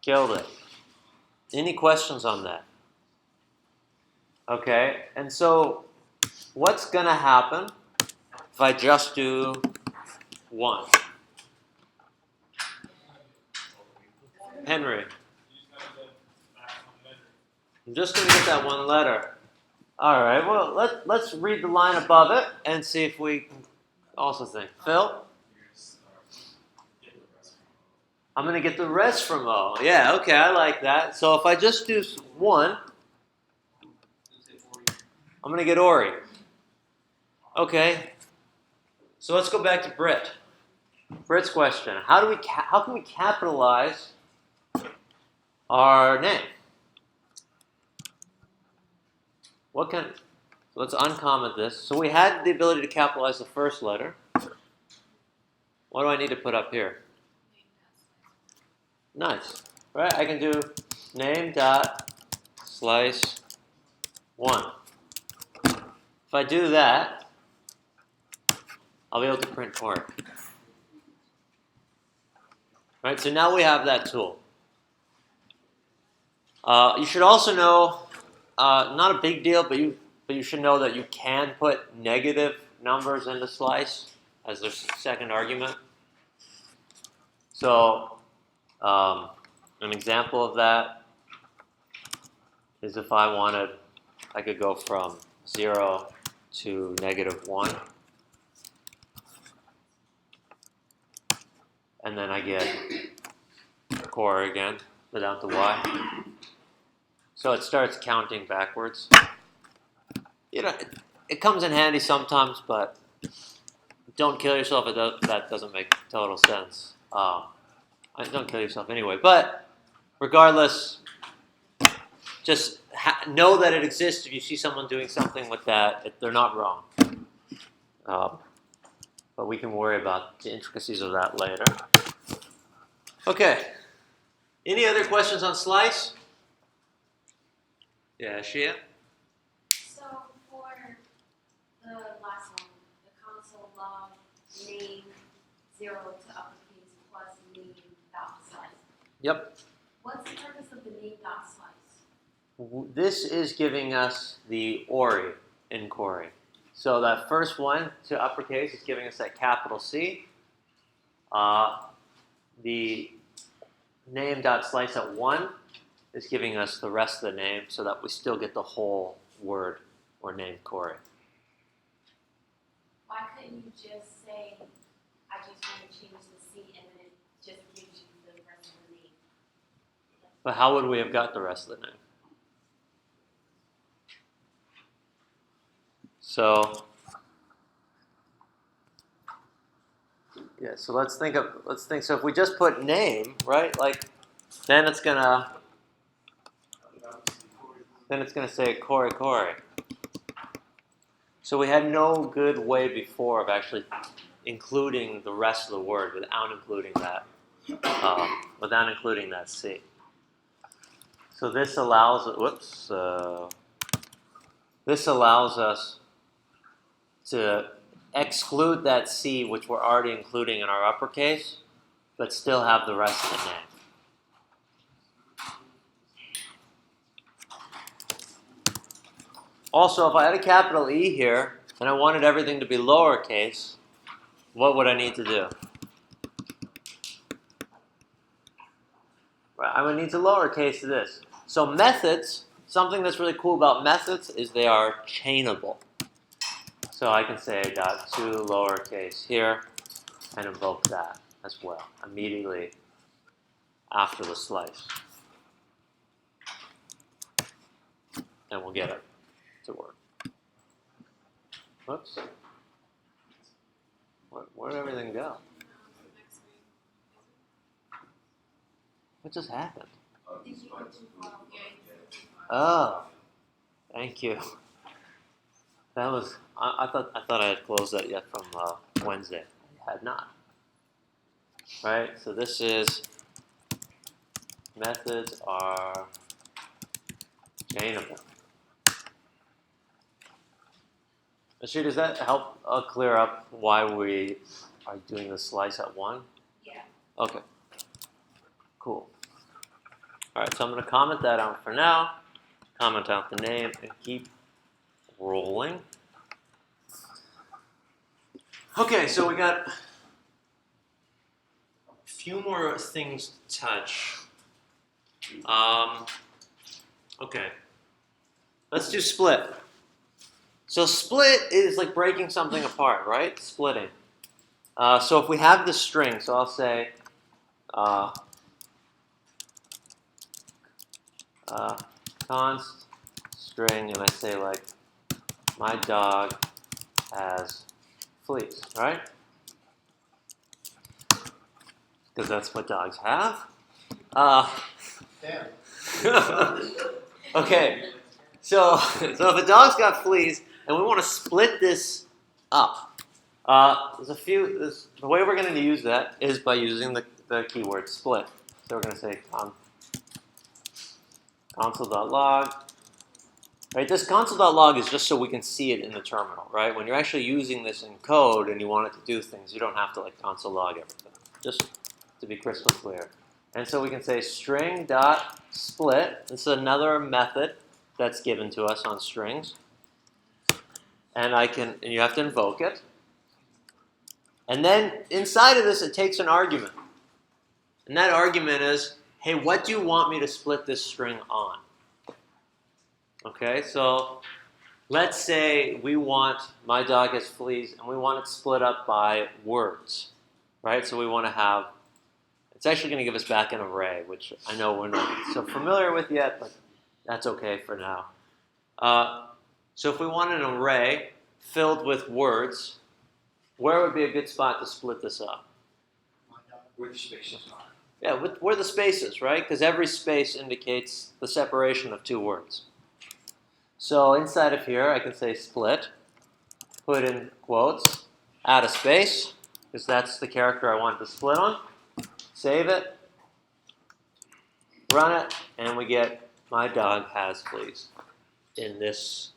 Killed it. Any questions on that? Okay. And so what's going to happen if I just do 1? Henry. I'm just going to get that one letter. All right, well, let's read the line above it and see if we can also think. Phil? I'm going to get the rest from O. Yeah, okay, I like that. So if I just do 1, I'm going to get Ori. Okay, so let's go back to Britt. Britt's question. How can we capitalize our name? Let's uncomment this. So we had the ability to capitalize the first letter. What do I need to put up here? Nice. Right? I can do name dot slice 1. If I do that, I'll be able to print Park. Right? So now we have that tool. You should also know, not a big deal, but you should know that you can put negative numbers into slice as their second argument. So an example of that is if I wanted, I could go from 0 to -1. And then I get core again without the y. So it starts counting backwards. You know, it comes in handy sometimes, but don't kill yourself. That doesn't make total sense. Don't kill yourself anyway. But regardless, just know that it exists. If you see someone doing something with that, they're not wrong. But we can worry about the intricacies of that later. Okay. Any other questions on slice? Yeah, Shia? So for the last one, the console log name 0 to uppercase plus name dot slice. Yep. What's the purpose of the name dot slice? This is giving us the ORI inquiry. So that first one to uppercase is giving us that capital C. The name dot slice at 1 is giving us the rest of the name so that we still get the whole word or name query. Why couldn't you just say, I just want to change the C and then it just gives you the rest of the name? But how would we have got the rest of the name? So yeah, so let's think. So if we just put name, right? Like, then it's gonna say Corey. So we had no good way before of actually including the rest of the word without including that C. So this allows this allows us to exclude that C, which we're already including in our uppercase, but still have the rest of the name. Also, if I had a capital E here, and I wanted everything to be lowercase, what would I need to do? Right, I would need to lowercase this. So methods, something that's really cool about methods is they are chainable. So I can say dot to lowercase here and invoke that as well immediately after the slice. And we'll get it to work. Whoops. Where'd everything go? What just happened? Oh, thank you. That was I thought I had closed that yet from Wednesday. I had not. Right. So this is methods are chainable. Ashir, does that help clear up why we are doing the slice at 1? Yeah. Okay. Cool. All right. So I'm going to comment that out for now. Comment out the name and keep rolling. Okay, so we got a few more things to touch. Okay, let's do split. So split is like breaking something apart, right? Splitting. So if we have the string, so I'll say const string, and I say like my dog has fleas, right? Because that's what dogs have. Damn. Okay, so if a dog's got fleas and we want to split this up, the way we're going to use that is by using the keyword split. So we're going to say console.log. Right, this console.log is just so we can see it in the terminal, right? When you're actually using this in code and you want it to do things, you don't have to like console log everything, just to be crystal clear. And so we can say string.split. This is another method that's given to us on strings. And you have to invoke it. And then inside of this, it takes an argument. And that argument is, hey, what do you want me to split this string on? Okay, so let's say we want my dog has fleas and we want it split up by words, right? So we want to have, it's actually going to give us back an array, which I know we're not so familiar with yet, but that's okay for now. So if we want an array filled with words, where would be a good spot to split this up? Where the spaces are. Yeah, where the spaces, right? Because every space indicates the separation of two words. So inside of here, I can say split, put in quotes, add a space, because that's the character I want to split on. Save it, run it, and we get my dog has fleas in this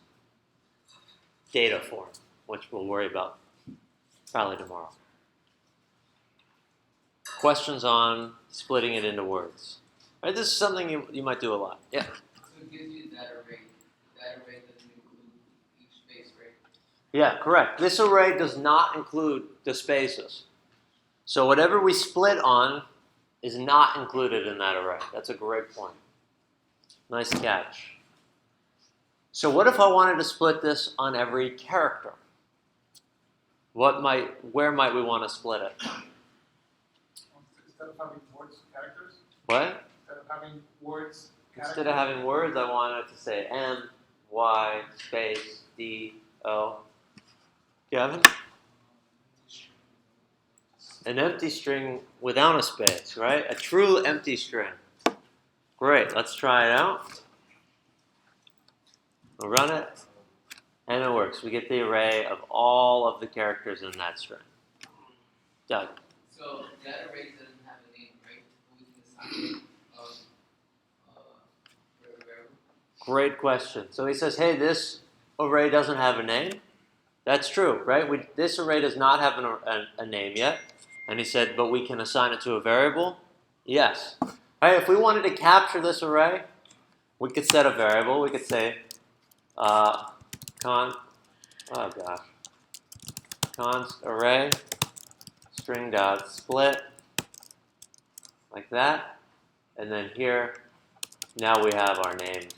data form, which we'll worry about probably tomorrow. Questions on splitting it into words? Right, this is something you might do a lot. Yeah. So it gives you that array. That array doesn't include each space, right? Yeah, correct. This array does not include the spaces. So whatever we split on is not included in that array. That's a great point. Nice catch. So what if I wanted to split this on every character? Where might we want to split it? Instead of having words, characters. What? Instead of having words, Instead of having words, I wanted to say M, Y, space, D, O. Gavin? An empty string without a space, right? A true empty string. Great, let's try it out. We'll run it, and it works. We get the array of all of the characters in that string. Doug? So that array doesn't have a name, right? We can assign it of variable. Great question. So he says, hey, this array doesn't have a name. That's true, right? This array does not have a name yet. And he said, but we can assign it to a variable? Yes. All right, if we wanted to capture this array, we could set a variable. We could say const array string dot split, like that. And then here, now we have our named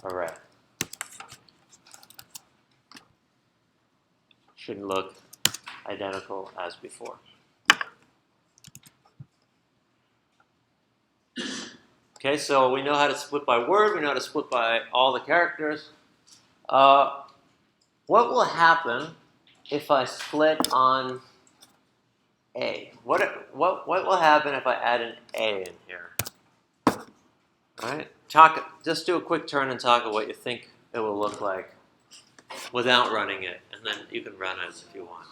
array. Should look identical as before. Okay, so we know how to split by word. We know how to split by all the characters. What will happen if I split on A? What will happen if I add an A in here? All right, just do a quick turn and talk about what you think it will look like without running it, and then you can run it if you want.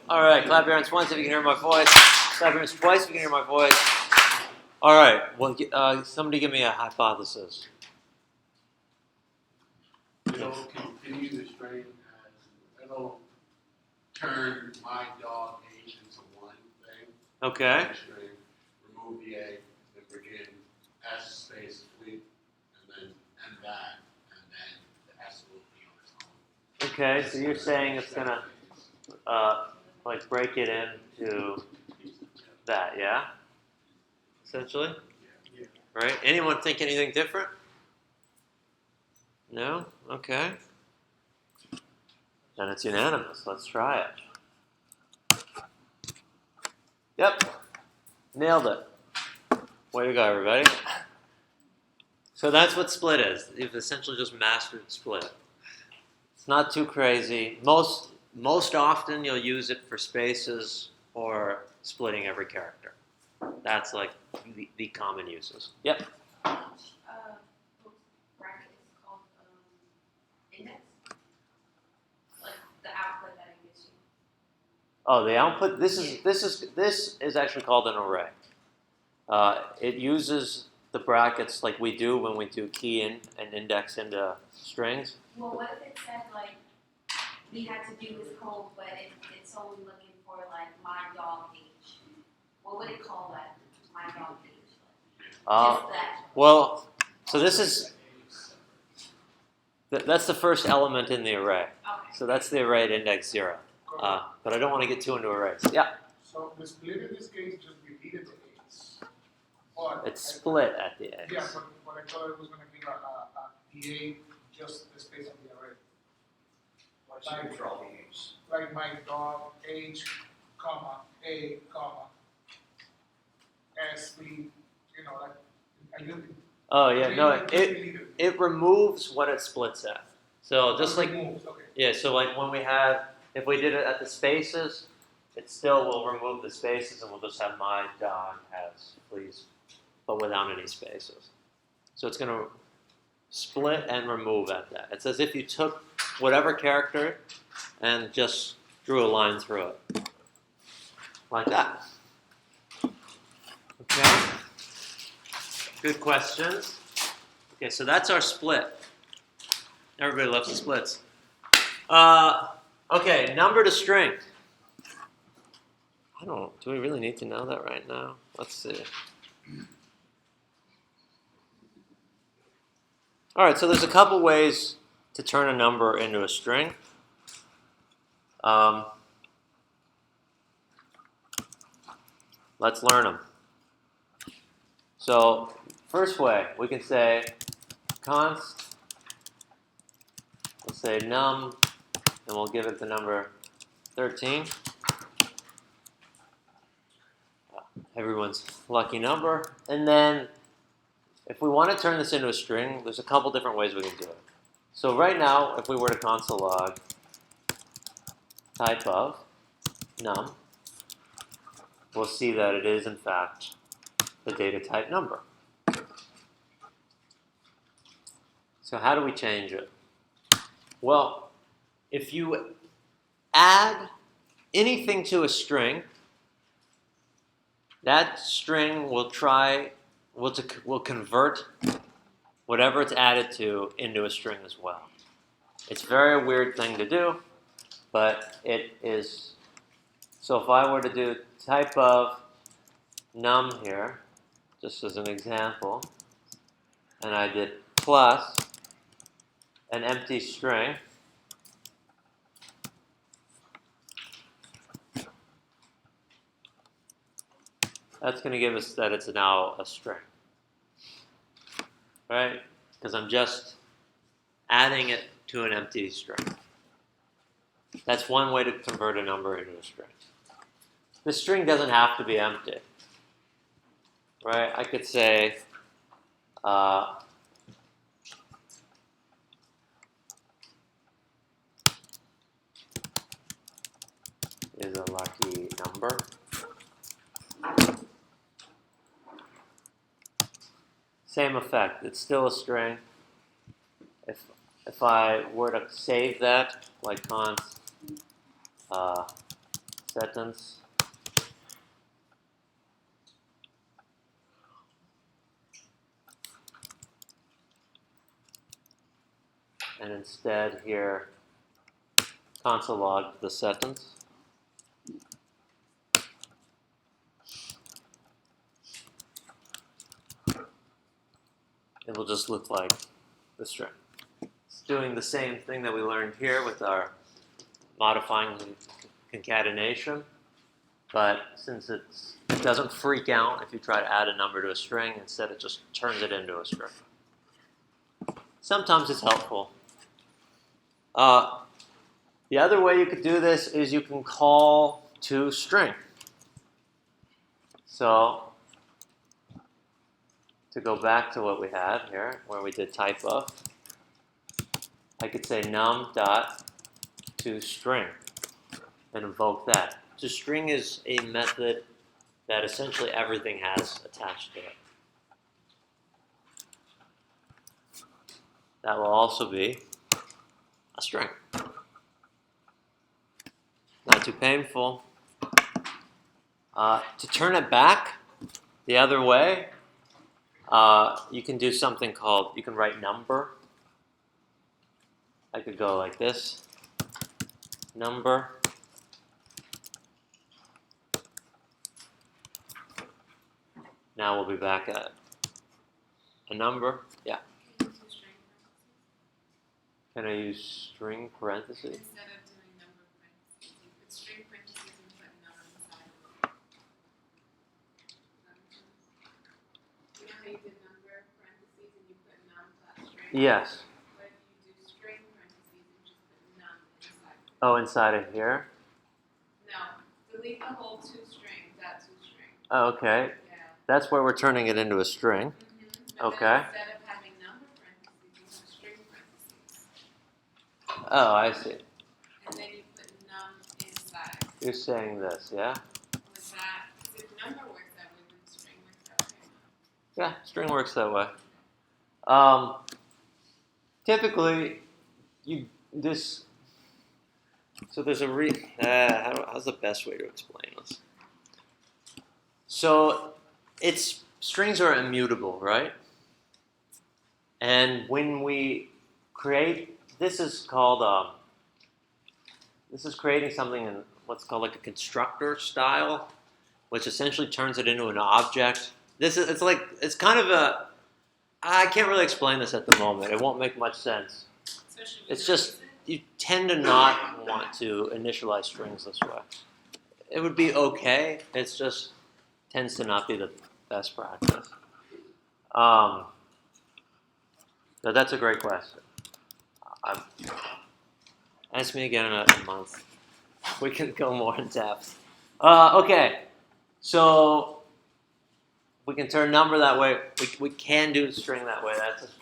All right, clap your hands once if you can hear my voice. Clap your hands twice if you can hear my voice. All right, well, somebody give me a hypothesis. It'll continue the string as it'll turn my dog H into one thing. Okay. String, remove the A, then begin S space fleet, and then end that, and then the S will be on its own. Okay, so you're saying it's gonna like break it into that, yeah? Essentially? Yeah. Right? Anyone think anything different? No? Okay. Then it's unanimous. Let's try it. Yep. Nailed it. Way to go, everybody. So that's what split is. You've essentially just mastered split. It's not too crazy. Most often you'll use it for spaces or splitting every character. That's like the common uses. Yep. Bracket is called index, like the output that it gives you. Oh, the output. This is actually called an array. It uses the brackets like we do when we do key in and index into strings. Well, what if it said like we had to do this code, but it's only looking for like my dog age? What would it call that? My dog age. Just that. Well, so this is that's the first element in the array. Okay. So that's the array at index 0. But I don't want to get too into arrays. Yeah. So the split in this case just repeated the eights. But It's split at the end. Yeah, but I thought it was gonna give the eight just the space of the array. Once you control the use. Like my dog age, comma, A, comma, S, B, like I do. Oh yeah, no, it removes what it splits at. So just like moves, okay. yeah, so like when we have if we did it at the spaces, it still will remove the spaces and we'll just have my dog has fleas, but without any spaces. So it's gonna split and remove at that. It's as if you took whatever character and just drew a line through it. Like that. Okay. Good questions. Okay, so that's our split. Everybody loves the splits. Okay, number to string. Do we really need to know that right now? Let's see. All right, so there's a couple ways to turn a number into a string. Let's learn them. So, first way, we can say const, let's say num, and we'll give it the number 13. Everyone's lucky number. And then, if we want to turn this into a string, there's a couple different ways we can do it. So right now, if we were to console log type of num, we'll see that it is, in fact, the data type number. So how do we change it? Well, if you add anything to a string, that string will convert whatever it's added to into a string as well. It's a very weird thing to do, but it is. So if I were to do type of num here, just as an example, and I did plus an empty string, that's going to give us that it's now a string, right? Because I'm just adding it to an empty string. That's one way to convert a number into a string. The string doesn't have to be empty, right? I could say is a lucky number. Same effect. It's still a string. If I were to save that, like const sentence, and instead here console log the sentence, it will just look like the string. It's doing the same thing that we learned here with our modifying concatenation, but since it doesn't freak out if you try to add a number to a string, instead it just turns it into a string. Sometimes it's helpful. The other way you could do this is you can call to string. So to go back to what we had here, where we did type of, I could say num dot to string and invoke that. So string is a method that essentially everything has attached to it. That will also be a string. Not too painful. To turn it back the other way, you can do something called, you can write number. I could go like this, number. Now we'll be back at a number. Yeah. Can I use string parentheses? Instead of doing number parentheses, you put string parentheses and put number inside of it. You know how you did number parentheses and you put num dot string? Yes. What if you do string parentheses and just put num inside? Oh, inside of here? No, delete the whole two string, that two string. Oh, okay. Yeah. That's where we're turning it into a string. But Okay. then instead of having number parentheses, you have string parentheses. Oh, I see. And then you put num inside. You're saying this, yeah? Was that, because if number works that way, then string works that way. Yeah, string works that way. Typically, so there's how's the best way to explain this? So, strings are immutable, right? And when we create, this is creating something in what's called like a constructor style, which essentially turns it into an object. It's kind of I can't really explain this at the moment. It won't make much sense. So should we It's not just, use it? you tend to not want to initialize strings this way. It would be okay, it's just tends to not be the best practice. So that's a great question. Ask me again in a month. We can go more in depth. Okay, so we can turn number that way. We can do string that way.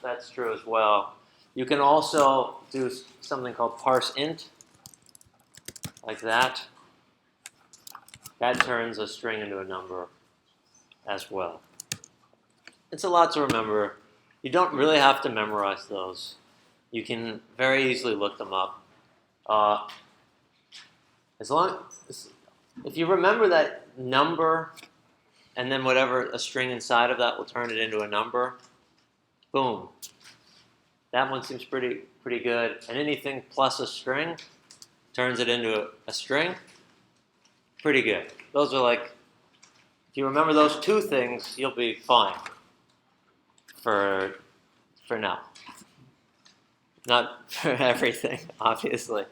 That's true as well. You can also do something called parse int, like that. That turns a string into a number as well. It's a lot to remember. You don't really have to memorize those. You can very easily look them up. If you remember that number, and then whatever a string inside of that will turn it into a number, boom. That one seems pretty good. And anything plus a string turns it into a string. Pretty good. Those are like, if you remember those two things, you'll be fine for now. Not for everything, obviously.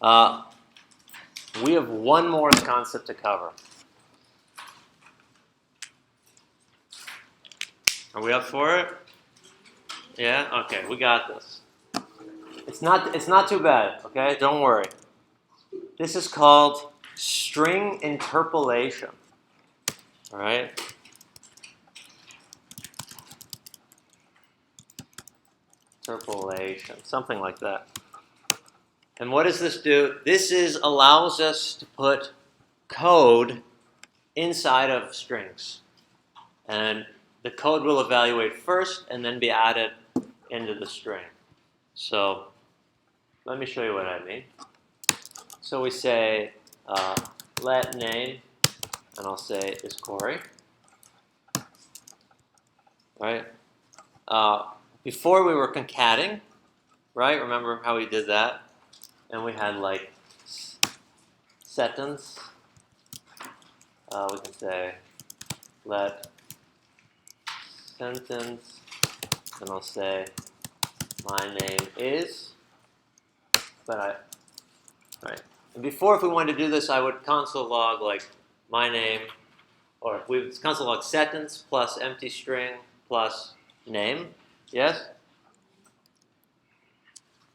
We have one more concept to cover. Are we up for it? Yeah? Okay, we got this. It's not too bad, okay? Don't worry. This is called string interpolation. All right? Interpolation, something like that. And what does this do? This allows us to put code inside of strings. And the code will evaluate first and then be added into the string. So let me show you what I mean. So we say let name, and I'll say is Corey. Right? Before we were concatenating, right? Remember how we did that? And we had like sentence. We can say let sentence, and I'll say my name is. Right? And before, if we wanted to do this, I would console log like my name, or if we would console log sentence plus empty string plus name. Yes?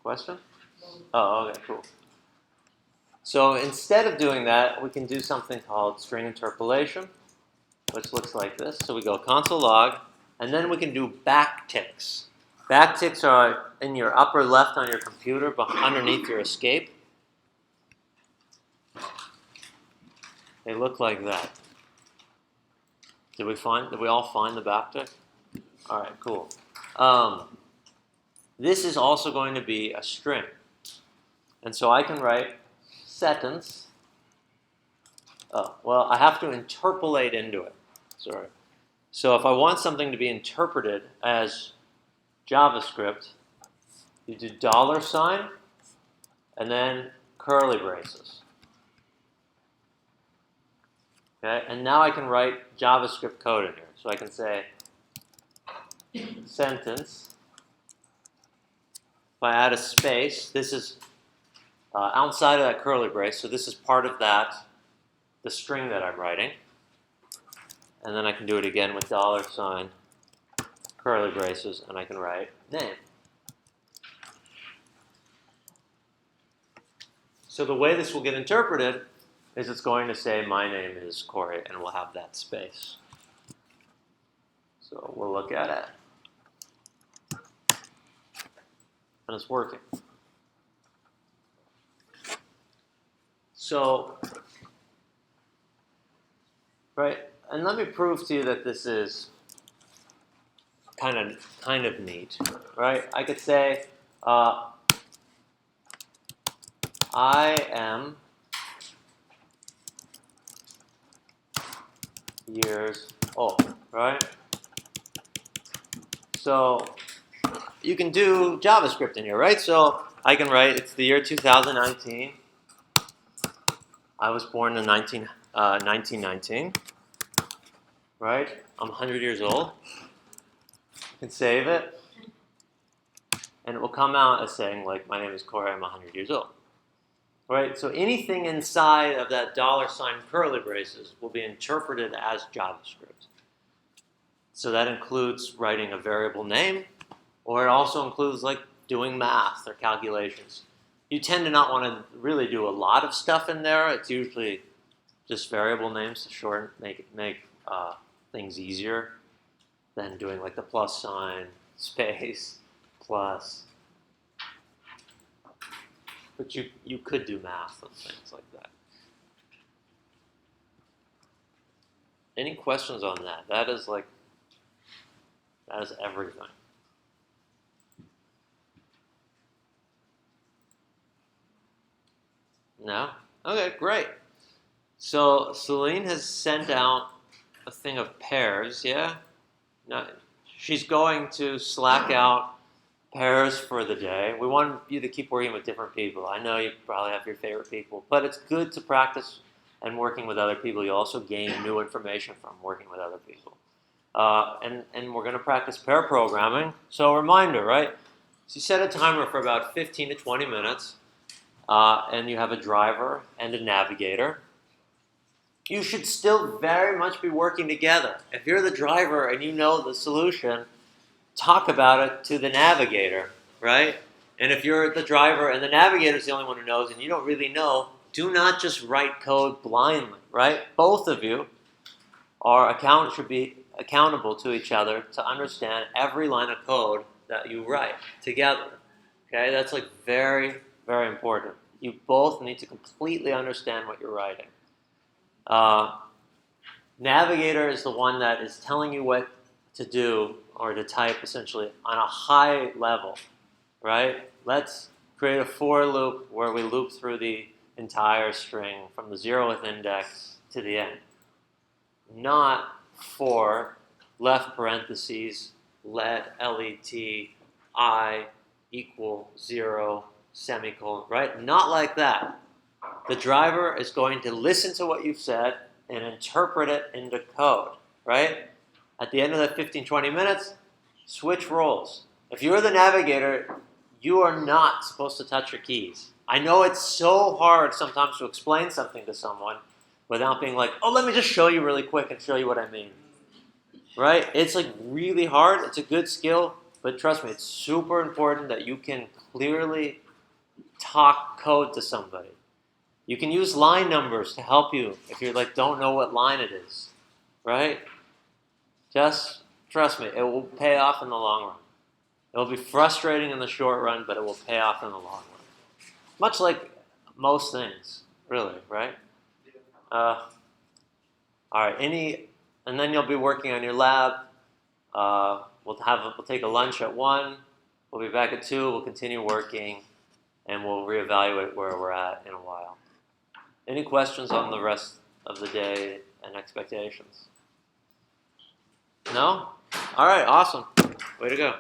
Question? Oh, okay, cool. So instead of doing that, we can do something called string interpolation, which looks like this. So we go console log And then we can do backticks. Backticks are in your upper left on your computer, underneath your escape. They look like that. Did we all find the backtick? All right, cool. This is also going to be a string. And so I can write sentence. Oh, well, I have to interpolate into it. Sorry. So if I want something to be interpreted as JavaScript, you do $, and then curly braces. Okay, and now I can write JavaScript code in here. So I can say sentence. If I add a space, this is outside of that curly brace, so this is part of that, the string that I'm writing. And then I can do it again with $, curly braces, and I can write name. So the way this will get interpreted is it's going to say my name is Corey, and we'll have that space. So we'll look at it. And it's working. So, right, and let me prove to you that this is kind of neat, right? I could say, I am years old, right? So you can do JavaScript in here, right? So I can write, it's the year 2019. I was born in 1919, right? I'm 100 years old. You can save it, and it will come out as saying, like, my name is Corey, I'm 100 years old. Right? So anything inside of that $, curly braces will be interpreted as JavaScript. So that includes writing a variable name, or it also includes like doing math or calculations. You tend to not want to really do a lot of stuff in there. It's usually just variable names to shorten, make things easier than doing like the +, space, plus. But you could do math and things like that. Any questions on that? That is everything. No? Okay, great. So Celine has sent out a thing of pairs, yeah? No, she's going to Slack out pairs for the day. We want you to keep working with different people. I know you probably have your favorite people, but it's good to practice and working with other people. You also gain new information from working with other people. And we're going to practice pair programming. So reminder, right? So you set a timer for about 15 to 20 minutes, and you have a driver and a navigator. You should still very much be working together. If you're the driver and you know the solution, talk about it to the navigator, right? And if you're the driver and the navigator's the only one who knows and you don't really know, do not just write code blindly, right? Both of you should be accountable to each other to understand every line of code that you write together. Okay, that's like very, very important. You both need to completely understand what you're writing. Navigator is the one that is telling you what to do or to type essentially on a high level, right? Let's create a for loop where we loop through the entire string from the 0th index to the end. Not for left parentheses, let I equal 0 semicolon, right? Not like that. The driver is going to listen to what you've said and interpret it into code, right? At the end of that 15, 20 minutes, switch roles. If you're the navigator, you are not supposed to touch your keys. I know it's so hard sometimes to explain something to someone without being like, oh, let me just show you really quick and show you what I mean. Right? It's like really hard. It's a good skill, but trust me, it's super important that you can clearly talk code to somebody. You can use line numbers to help you if you don't know what line it is. Right? Just Trust me, it will pay off in the long run. It will be frustrating in the short run, but it will pay off in the long run. Much like most things, really, right? All right. And then you'll be working on your lab. We'll take a lunch at 1. We'll be back at 2. We'll continue working, and we'll reevaluate where we're at in a while. Any questions on the rest of the day and expectations? No? All right. Awesome. Way to go.